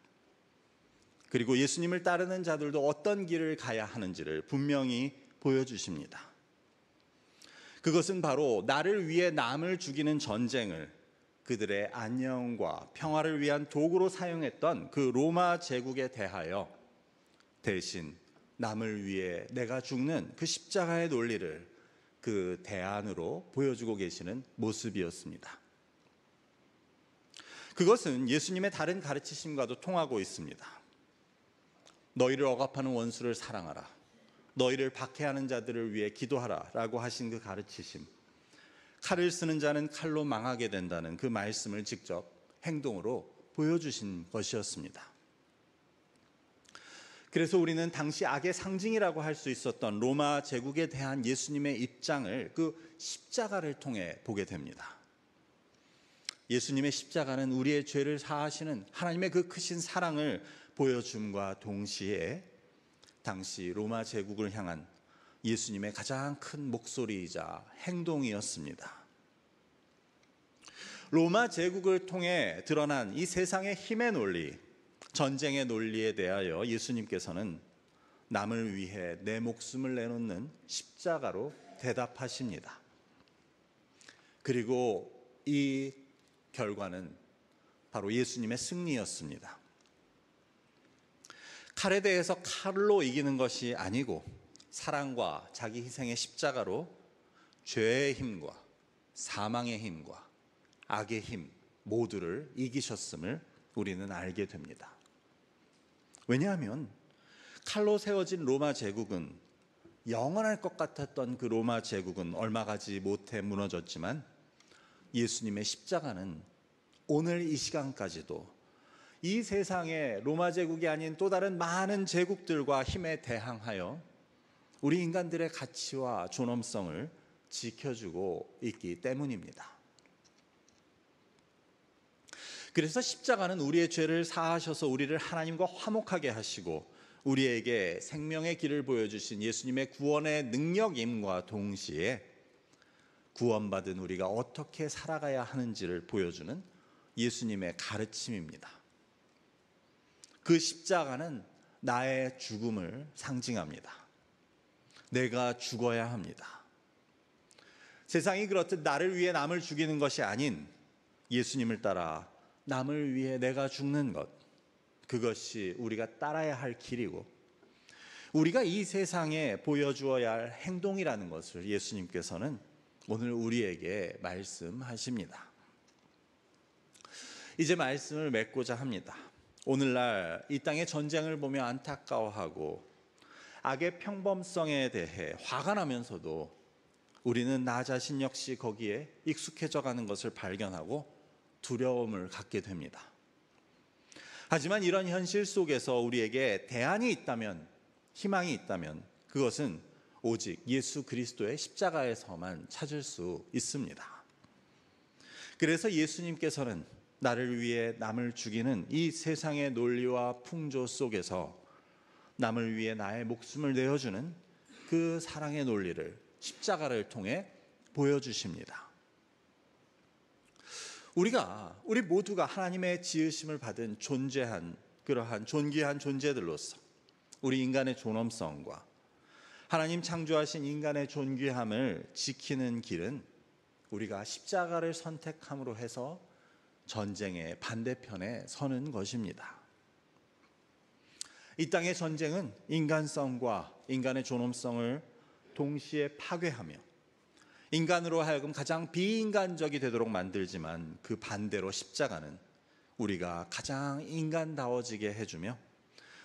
그리고 예수님을 따르는 자들도 어떤 길을 가야 하는지를 분명히 보여주십니다. 그것은 바로 나를 위해 남을 죽이는 전쟁을 그들의 안녕과 평화를 위한 도구로 사용했던 그 로마 제국에 대하여 대신 남을 위해 내가 죽는 그 십자가의 논리를 그 대안으로 보여주고 계시는 모습이었습니다. 그것은 예수님의 다른 가르치심과도 통하고 있습니다. 너희를 억압하는 원수를 사랑하라. 너희를 박해하는 자들을 위해 기도하라 라고 하신 그 가르치심, 칼을 쓰는 자는 칼로 망하게 된다는 그 말씀을 직접 행동으로 보여주신 것이었습니다. 그래서 우리는 당시 악의 상징이라고 할 수 있었던 로마 제국에 대한 예수님의 입장을 그 십자가를 통해 보게 됩니다. 예수님의 십자가는 우리의 죄를 사하시는 하나님의 그 크신 사랑을 보여줌과 동시에 당시 로마 제국을 향한 예수님의 가장 큰 목소리이자 행동이었습니다. 로마 제국을 통해 드러난 이 세상의 힘의 논리, 전쟁의 논리에 대하여 예수님께서는 남을 위해 내 목숨을 내놓는 십자가로 대답하십니다. 그리고 이 결과는 바로 예수님의 승리였습니다. 칼에 대해서 칼로 이기는 것이 아니고 사랑과 자기 희생의 십자가로 죄의 힘과 사망의 힘과 악의 힘 모두를 이기셨음을 우리는 알게 됩니다. 왜냐하면 칼로 세워진 로마 제국은 영원할 것 같았던 그 로마 제국은 얼마 가지 못해 무너졌지만 예수님의 십자가는 오늘 이 시간까지도 이 세상의 로마 제국이 아닌 또 다른 많은 제국들과 힘에 대항하여 우리 인간들의 가치와 존엄성을 지켜주고 있기 때문입니다. 그래서 십자가는 우리의 죄를 사하셔서 우리를 하나님과 화목하게 하시고 우리에게 생명의 길을 보여주신 예수님의 구원의 능력임과 동시에 구원받은 우리가 어떻게 살아가야 하는지를 보여주는 예수님의 가르침입니다. 그 십자가는 나의 죽음을 상징합니다. 내가 죽어야 합니다. 세상이 그렇듯 나를 위해 남을 죽이는 것이 아닌 예수님을 따라 남을 위해 내가 죽는 것, 그것이 우리가 따라야 할 길이고 우리가 이 세상에 보여주어야 할 행동이라는 것을 예수님께서는 오늘 우리에게 말씀하십니다. 이제 말씀을 맺고자 합니다. 오늘날 이 땅의 전쟁을 보며 안타까워하고 악의 평범성에 대해 화가 나면서도 우리는 나 자신 역시 거기에 익숙해져 가는 것을 발견하고 두려움을 갖게 됩니다. 하지만 이런 현실 속에서 우리에게 대안이 있다면, 희망이 있다면 그것은 오직 예수 그리스도의 십자가에서만 찾을 수 있습니다. 그래서 예수님께서는 나를 위해 남을 죽이는 이 세상의 논리와 풍조 속에서 남을 위해 나의 목숨을 내어주는 그 사랑의 논리를 십자가를 통해 보여주십니다. 우리 모두가 하나님의 지으심을 받은 존재한 그러한 존귀한 존재들로서 우리 인간의 존엄성과 하나님 창조하신 인간의 존귀함을 지키는 길은 우리가 십자가를 선택함으로 해서 전쟁의 반대편에 서는 것입니다. 이 땅의 전쟁은 인간성과 인간의 존엄성을 동시에 파괴하며 인간으로 하여금 가장 비인간적이 되도록 만들지만 그 반대로 십자가는 우리가 가장 인간다워지게 해주며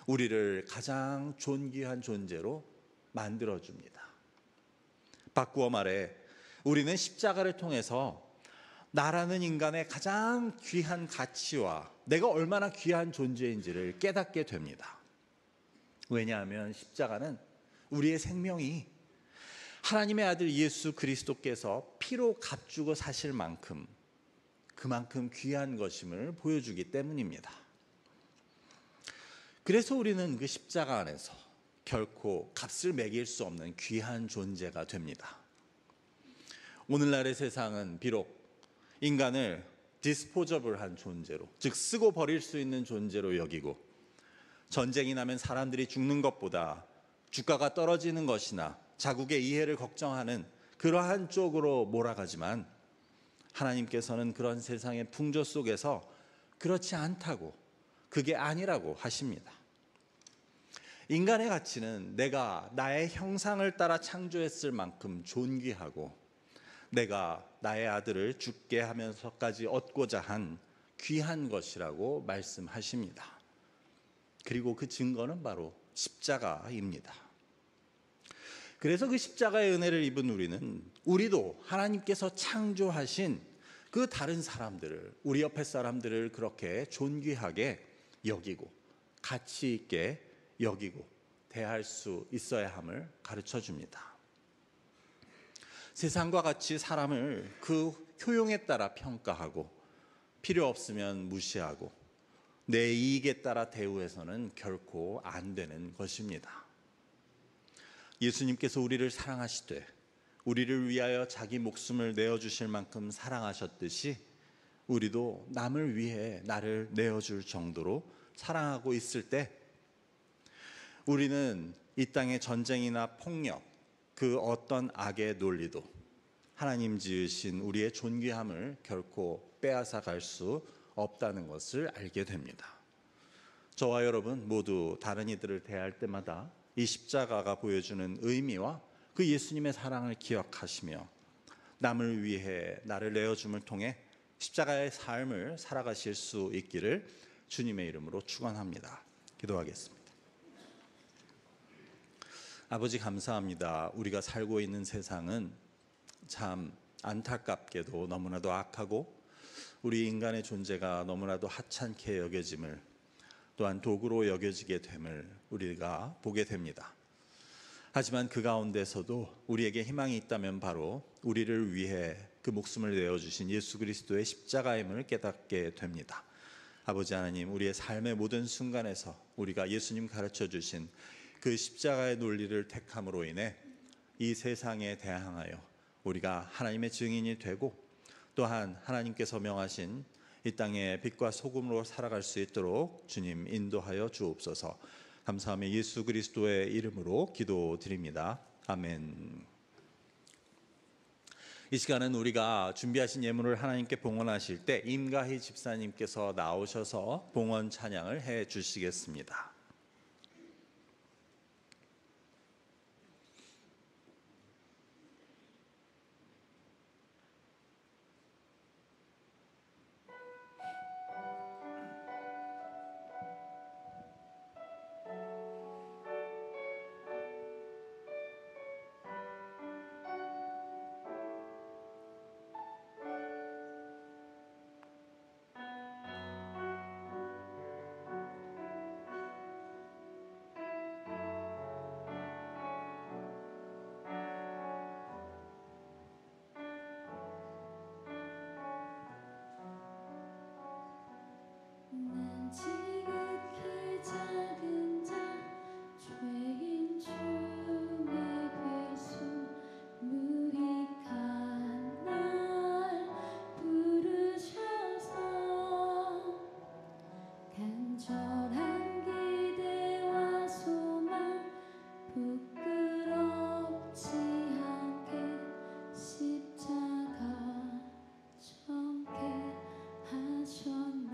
우리를 가장 존귀한 존재로 만들어줍니다. 바꾸어 말해 우리는 십자가를 통해서 나라는 인간의 가장 귀한 가치와 내가 얼마나 귀한 존재인지를 깨닫게 됩니다. 왜냐하면 십자가는 우리의 생명이 하나님의 아들 예수 그리스도께서 피로 값주고 사실 만큼 그만큼 귀한 것임을 보여주기 때문입니다. 그래서 우리는 그 십자가 안에서 결코 값을 매길 수 없는 귀한 존재가 됩니다. 오늘날의 세상은 비록 인간을 디스포저블한 존재로, 즉 쓰고 버릴 수 있는 존재로 여기고 전쟁이 나면 사람들이 죽는 것보다 주가가 떨어지는 것이나 자국의 이해를 걱정하는 그러한 쪽으로 몰아가지만 하나님께서는 그런 세상의 풍조 속에서 그렇지 않다고, 그게 아니라고 하십니다. 인간의 가치는 내가 나의 형상을 따라 창조했을 만큼 존귀하고 내가 나의 아들을 죽게 하면서까지 얻고자 한 귀한 것이라고 말씀하십니다. 그리고 그 증거는 바로 십자가입니다. 그래서 그 십자가의 은혜를 입은 우리도 하나님께서 창조하신 그 다른 사람들을, 우리 옆에 사람들을 그렇게 존귀하게 여기고 가치 있게 여기고 대할 수 있어야 함을 가르쳐 줍니다. 세상과 같이 사람을 그 효용에 따라 평가하고 필요 없으면 무시하고 내 이익에 따라 대우해서는 결코 안 되는 것입니다. 예수님께서 우리를 사랑하시되 우리를 위하여 자기 목숨을 내어주실 만큼 사랑하셨듯이 우리도 남을 위해 나를 내어줄 정도로 사랑하고 있을 때 우리는 이 땅의 전쟁이나 폭력, 그 어떤 악의 논리도 하나님 지으신 우리의 존귀함을 결코 빼앗아 갈 수 없다는 것을 알게 됩니다. 저와 여러분 모두 다른 이들을 대할 때마다 이 십자가가 보여주는 의미와 그 예수님의 사랑을 기억하시며 남을 위해 나를 내어줌을 통해 십자가의 삶을 살아가실 수 있기를 주님의 이름으로 축원합니다. 기도하겠습니다. 아버지 감사합니다. 우리가 살고 있는 세상은 참 안타깝게도 너무나도 악하고 우리 인간의 존재가 너무나도 하찮게 여겨짐을 또한 도구로 여겨지게 됨을 우리가 보게 됩니다. 하지만 그 가운데서도 우리에게 희망이 있다면 바로 우리를 위해 그 목숨을 내어주신 예수 그리스도의 십자가임을 깨닫게 됩니다. 아버지 하나님, 우리의 삶의 모든 순간에서 우리가 예수님 가르쳐 주신 그 십자가의 논리를 택함으로 인해 이 세상에 대항하여 우리가 하나님의 증인이 되고 또한 하나님께서 명하신 이 땅의 빛과 소금으로 살아갈 수 있도록 주님 인도하여 주옵소서. 감사하며 예수 그리스도의 이름으로 기도드립니다. 아멘. 이 시간은 우리가 준비하신 예물을 하나님께 봉헌하실 때 임가희 집사님께서 나오셔서 봉헌 찬양을 해 주시겠습니다. 난 지극히 작은 자 죄인 중에 괴수 무익한 날 부르셔 간절한 기대와 소망 부끄럽지 않게 십자가 정게 하셨네.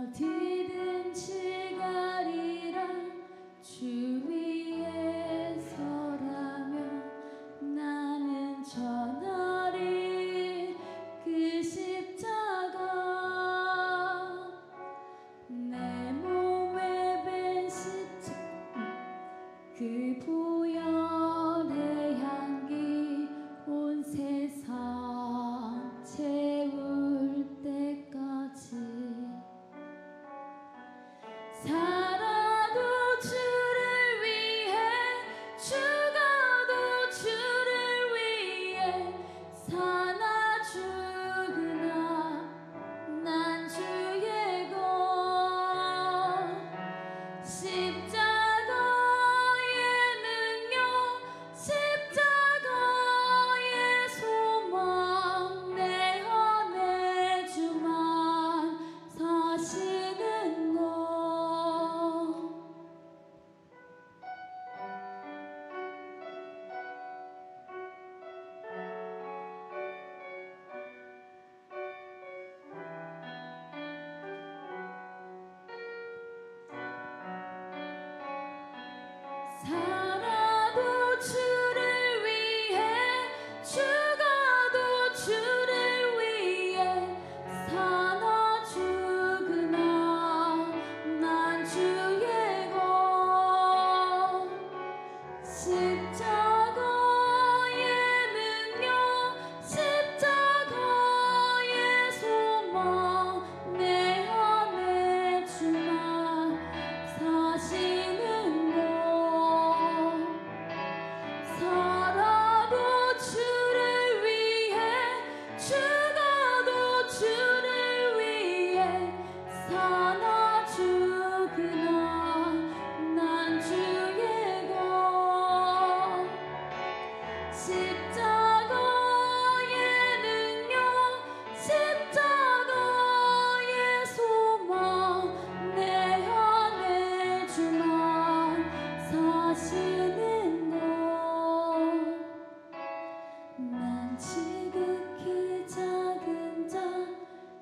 어디든지 가리라 주 위에 서라면 나는 전하리 그 십자가. 내 몸에 밴 십자가 그 보혈의 향기 온 세상 채울 때까지 살아도 주를 위해 죽어도 주를 위해 사나 죽으나 난 주의 것. 십자가의 능력 십자가의 소망 내 안에 주만 사시는 것. 살아도 주를 위해 죽어도 주를 위해 사나 죽으나 난 주의 것. 십자가의 능력 십자가의 소망 내 안에 주만 사시는 것. 살아도 주를 위해 죽어도 주를 위해 사나 죽으나 난 주의 것. 십자가의 능력 십자가의 소망 내 안에 주만 사시는 것. 난 지극히 작은 자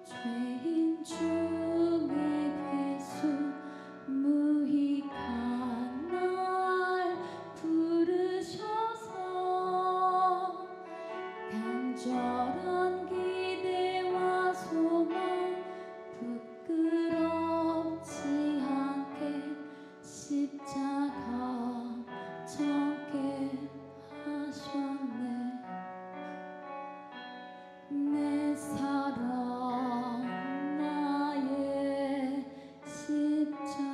죄인 중에 괴수 무익한 날 부르셔서 간절한 기대와 소망 부끄럽지 않게 십자가 정게 하셨네. 내 사랑 나의 십자가.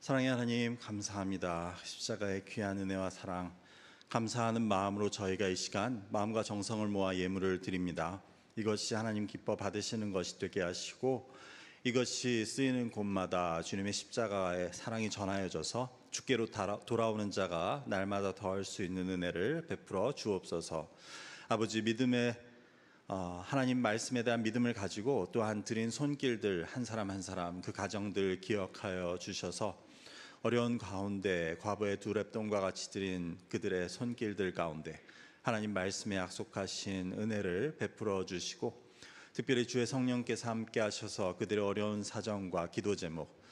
사랑의 하나님, 감사합니다. 십자가의 귀한 은혜와 사랑, 감사하는 마음으로 저희가 이 시간 마음과 정성을 모아 예물을 드립니다. 이것이 하나님 기뻐 받으시는 것이 되게 하시고, 이것이 쓰이는 곳마다 주님의 십자가의 사랑이 전하여져서 주께로 돌아오는 자가 날마다 더할 수 있는 은혜를 베풀어 주옵소서. 아버지, 믿음의 하나님 말씀에 대한 믿음을 가지고 또한 드린 손길들 한 사람 한 사람 그 가정들 기억하여 주셔서 어려운 가운데 과부의 두 랩돈과 같이 드린 그들의 손길들 가운데 하나님 말씀에 약속하신 은혜를 베풀어 주시고, 특별히 주의 성령께서 함께 하셔서 그들의 어려운 사정과 기도 제목,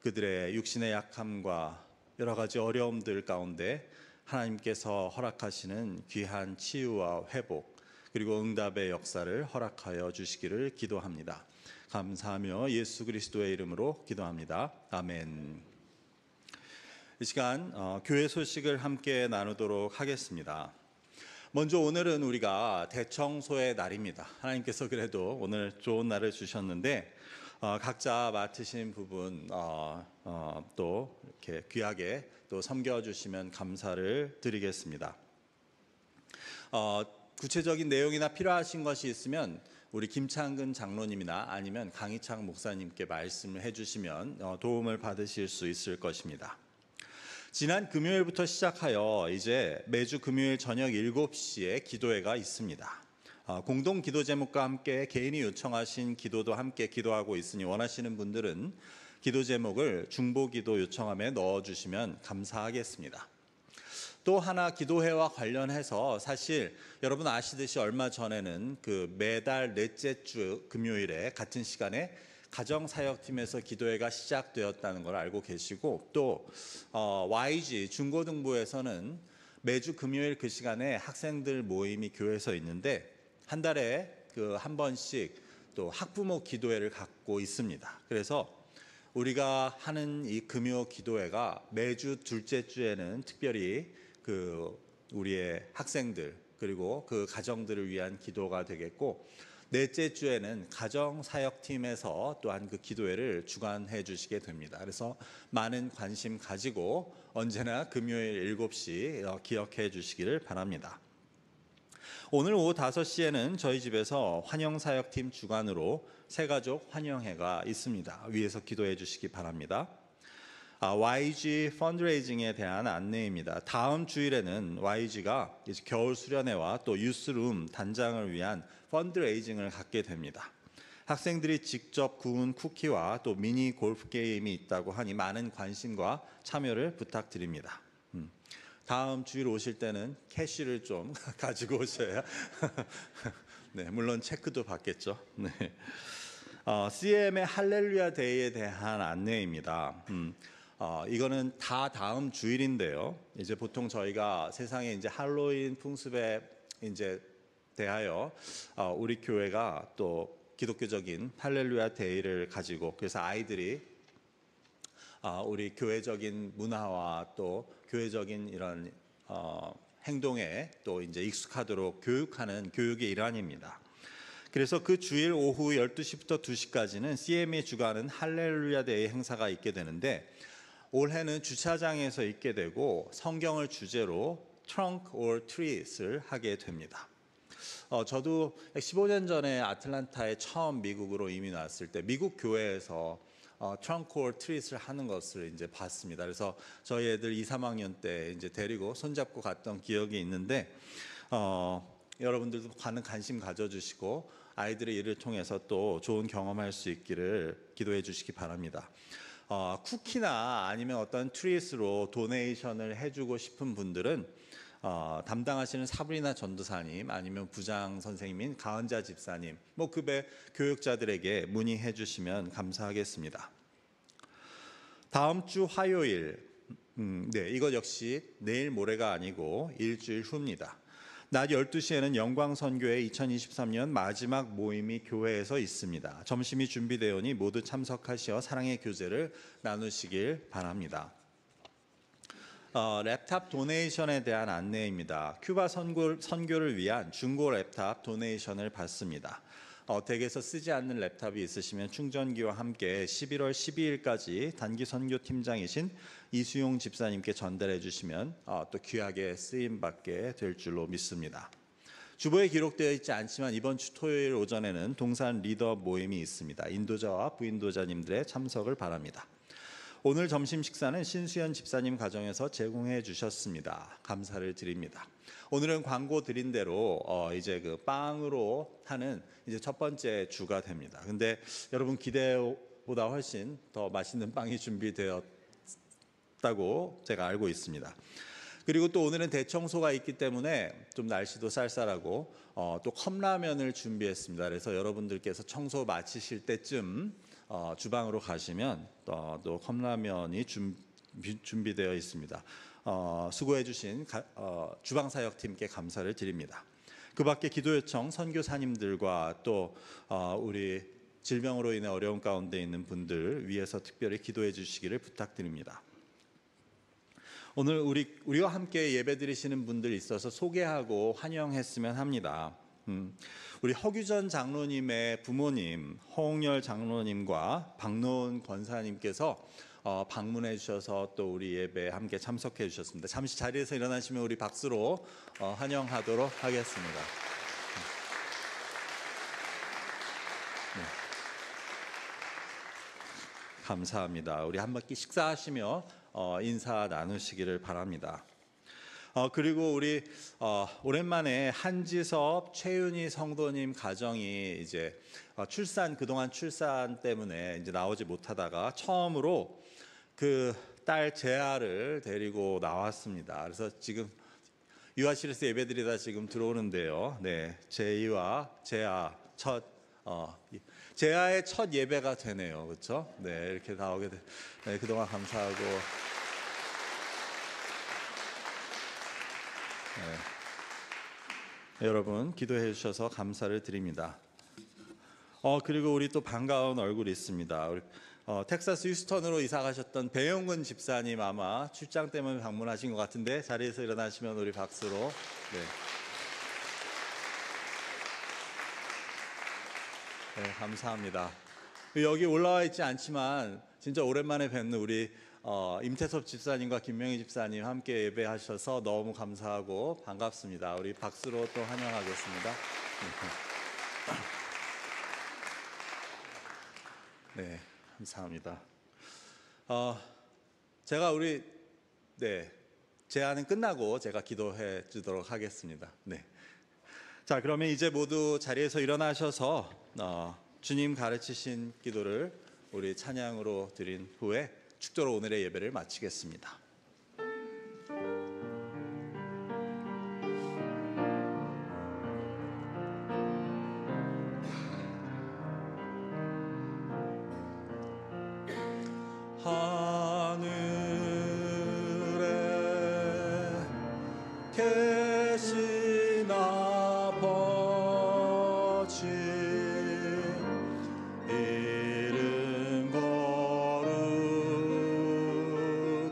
그들의 육신의 약함과 여러 가지 어려움들 가운데 하나님께서 허락하시는 귀한 치유와 회복 그리고 응답의 역사를 허락하여 주시기를 기도합니다. 감사하며 예수 그리스도의 이름으로 기도합니다. 아멘. 이 시간 교회 소식을 함께 나누도록 하겠습니다. 먼저 오늘은 우리가 대청소의 날입니다. 하나님께서 그래도 오늘 좋은 날을 주셨는데 각자 맡으신 부분 또 이렇게 귀하게 또 섬겨주시면 감사를 드리겠습니다. 구체적인 내용이나 필요하신 것이 있으면 우리 김창근 장로님이나 아니면 강희창 목사님께 말씀을 해주시면 도움을 받으실 수 있을 것입니다. 지난 금요일부터 시작하여 이제 매주 금요일 저녁 7시에 기도회가 있습니다. 공동 기도 제목과 함께 개인이 요청하신 기도도 함께 기도하고 있으니 원하시는 분들은 기도 제목을 중보기도 요청함에 넣어주시면 감사하겠습니다. 또 하나 기도회와 관련해서 사실 여러분 아시듯이 얼마 전에는 그 매달 넷째 주 금요일에 같은 시간에 가정사역팀에서 기도회가 시작되었다는 걸 알고 계시고 또 YG 중고등부에서는 매주 금요일 그 시간에 학생들 모임이 교회에서 있는데 한 달에 그 한 번씩 또 학부모 기도회를 갖고 있습니다. 그래서 우리가 하는 이 금요 기도회가 매주 둘째 주에는 특별히 그 우리의 학생들 그리고 그 가정들을 위한 기도가 되겠고 넷째 주에는 가정사역팀에서 또한 그 기도회를 주관해 주시게 됩니다. 그래서 많은 관심 가지고 언제나 금요일 7시 기억해 주시기를 바랍니다. 오늘 오후 5시에는 저희 집에서 환영사역팀 주관으로 새가족 환영회가 있습니다. 위에서 기도해 주시기 바랍니다. YG 펀드레이징에 대한 안내입니다. 다음 주일에는 YG가 겨울 수련회와 또 유스룸 단장을 위한 펀드레이징을 갖게 됩니다. 학생들이 직접 구운 쿠키와 또 미니 골프 게임이 있다고 하니 많은 관심과 참여를 부탁드립니다. 다음 주일 오실 때는 캐시를 좀 가지고 오셔야 네, 물론 체크도 받겠죠. 네. CM의 할렐루야 데이에 대한 안내입니다. 이거는 다 다음 주일인데요. 이제 보통 저희가 세상에 이제 할로윈 풍습에 이제 대하여 우리 교회가 또 기독교적인 할렐루야 데이를 가지고 그래서 아이들이 우리 교회적인 문화와 또 교회적인 이런 행동에 또 이제 익숙하도록 교육하는 교육의 일환입니다. 그래서 그 주일 오후 12시부터 2시까지는 CM이 주관하는 할렐루야 데이 행사가 있게 되는데 올해는 주차장에서 있게 되고 성경을 주제로 Trunk or Trees를 하게 됩니다. 저도 15년 전에 아틀란타에 처음 미국으로 이민 왔을 때 미국 교회에서 Trunk or Trees를 하는 것을 이제 봤습니다. 그래서 저희 애들 2, 3학년 때 이제 데리고 손잡고 갔던 기억이 있는데 여러분들도 많은 관심 가져주시고 아이들의 일을 통해서 또 좋은 경험할 수 있기를 기도해 주시기 바랍니다. 쿠키나 아니면 어떤 트리스로 도네이션을 해주고 싶은 분들은 담당하시는 사브리나 전도사님 아니면 부장 선생님인 가은자 집사님 뭐 그 외 교육자들에게 문의해 주시면 감사하겠습니다. 다음 주 화요일 네, 이것 역시 내일 모레가 아니고 일주일 후입니다. 낮 12시에는 영광선교회 2023년 마지막 모임이 교회에서 있습니다. 점심이 준비되오니 모두 참석하시어 사랑의 교제를 나누시길 바랍니다. 랩탑 도네이션에 대한 안내입니다. 큐바 선교를 위한 중고 랩탑 도네이션을 받습니다. 댁에서 쓰지 않는 랩탑이 있으시면 충전기와 함께 11월 12일까지 단기 선교팀장이신 이수용 집사님께 전달해 주시면 또 귀하게 쓰임받게 될 줄로 믿습니다. 주보에 기록되어 있지 않지만 이번 주 토요일 오전에는 동산 리더 모임이 있습니다. 인도자와 부인도자님들의 참석을 바랍니다. 오늘 점심 식사는 신수연 집사님 가정에서 제공해 주셨습니다. 감사를 드립니다. 오늘은 광고 드린 대로 이제 그 빵으로 하는 이제 첫 번째 주가 됩니다. 근데 여러분 기대보다 훨씬 더 맛있는 빵이 준비되었다고 제가 알고 있습니다. 그리고 또 오늘은 대청소가 있기 때문에 좀 날씨도 쌀쌀하고 또 컵라면을 준비했습니다. 그래서 여러분들께서 청소 마치실 때쯤 주방으로 가시면 또 컵라면이 준비되어 있습니다. 수고해 주신 주방사역팀께 감사를 드립니다. 그 밖에 기도 요청 선교사님들과 또 우리 질병으로 인해 어려운 가운데 있는 분들 위해서 특별히 기도해 주시기를 부탁드립니다. 오늘 우리와 함께 예배드리시는 분들 있어서 소개하고 환영했으면 합니다. 우리 허규전 장로님의 부모님 홍열 장로님과 박노은 권사님께서 방문해 주셔서 또 우리 예배에 함께 참석해 주셨습니다. 잠시 자리에서 일어나시면 우리 박수로 환영하도록 하겠습니다. 네. 감사합니다. 우리 한 바퀴 식사하시며 인사 나누시기를 바랍니다. 그리고 우리 오랜만에 한지섭 최윤희 성도님 가정이 이제 그동안 출산 때문에 이제 나오지 못하다가 처음으로 그 딸 재아를 데리고 나왔습니다. 그래서 지금 유아실에서 예배드리다 지금 들어오는데요. 네, 제이와 재아 재아의 첫 예배가 되네요. 그렇죠? 네, 이렇게 나오게 네, 그동안 감사하고 네. 여러분 기도해 주셔서 감사를 드립니다. 그리고 우리 또 반가운 얼굴이 있습니다. 우리 텍사스 휴스턴으로 이사 가셨던 배용근 집사님 아마 출장 때문에 방문하신 것 같은데 자리에서 일어나시면 우리 박수로 네. 네, 감사합니다. 여기 올라와 있지 않지만 진짜 오랜만에 뵙는 우리 임태섭 집사님과 김명희 집사님 함께 예배하셔서 너무 감사하고 반갑습니다. 우리 박수로 또 환영하겠습니다. 네, 감사합니다. 제가 제안은 끝나고 제가 기도해 주도록 하겠습니다. 네. 자, 그러면 이제 모두 자리에서 일어나셔서 주님 가르치신 기도를 우리 찬양으로 드린 후에 축도로 오늘의 예배를 마치겠습니다. 하늘에 계신 아버지 이름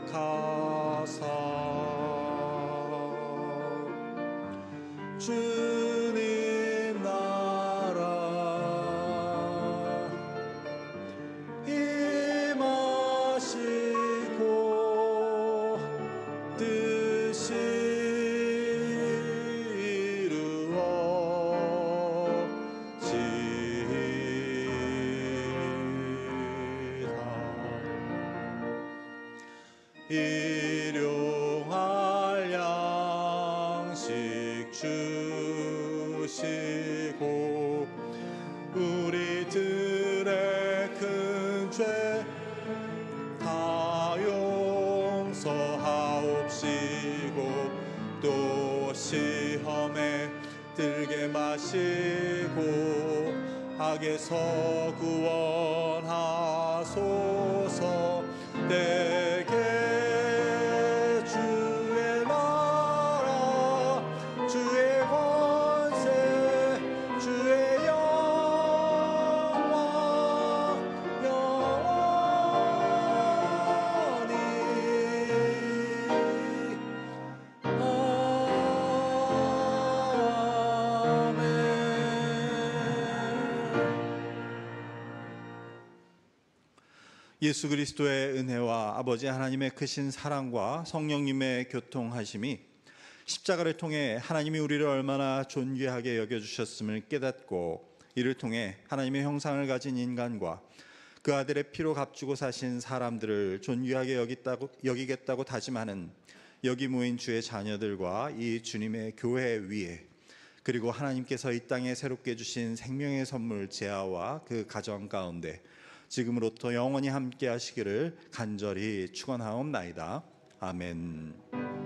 거룩하사 주님 나라 임하시고 뜻이 이루어지리라. 일용할 양식 주시고 우리들의 큰 죄 다 용서하옵시고 또 시험에 들게 마시고 악에서 구원하소서. 내게 주의 나라 주의 권세 주의 영광 영원히 예수 그리스도의 은혜와 아버지 하나님의 크신 사랑과 성령님의 교통하심이 십자가를 통해 하나님이 우리를 얼마나 존귀하게 여겨주셨음을 깨닫고 이를 통해 하나님의 형상을 가진 인간과 그 아들의 피로 값주고 사신 사람들을 존귀하게 여기겠다고 다짐하는 여기 모인 주의 자녀들과 이 주님의 교회 위에 그리고 하나님께서 이 땅에 새롭게 주신 생명의 선물 제아와 그 가정 가운데 지금으로부터 영원히 함께 하시기를 간절히 축원하옵나이다. 아멘.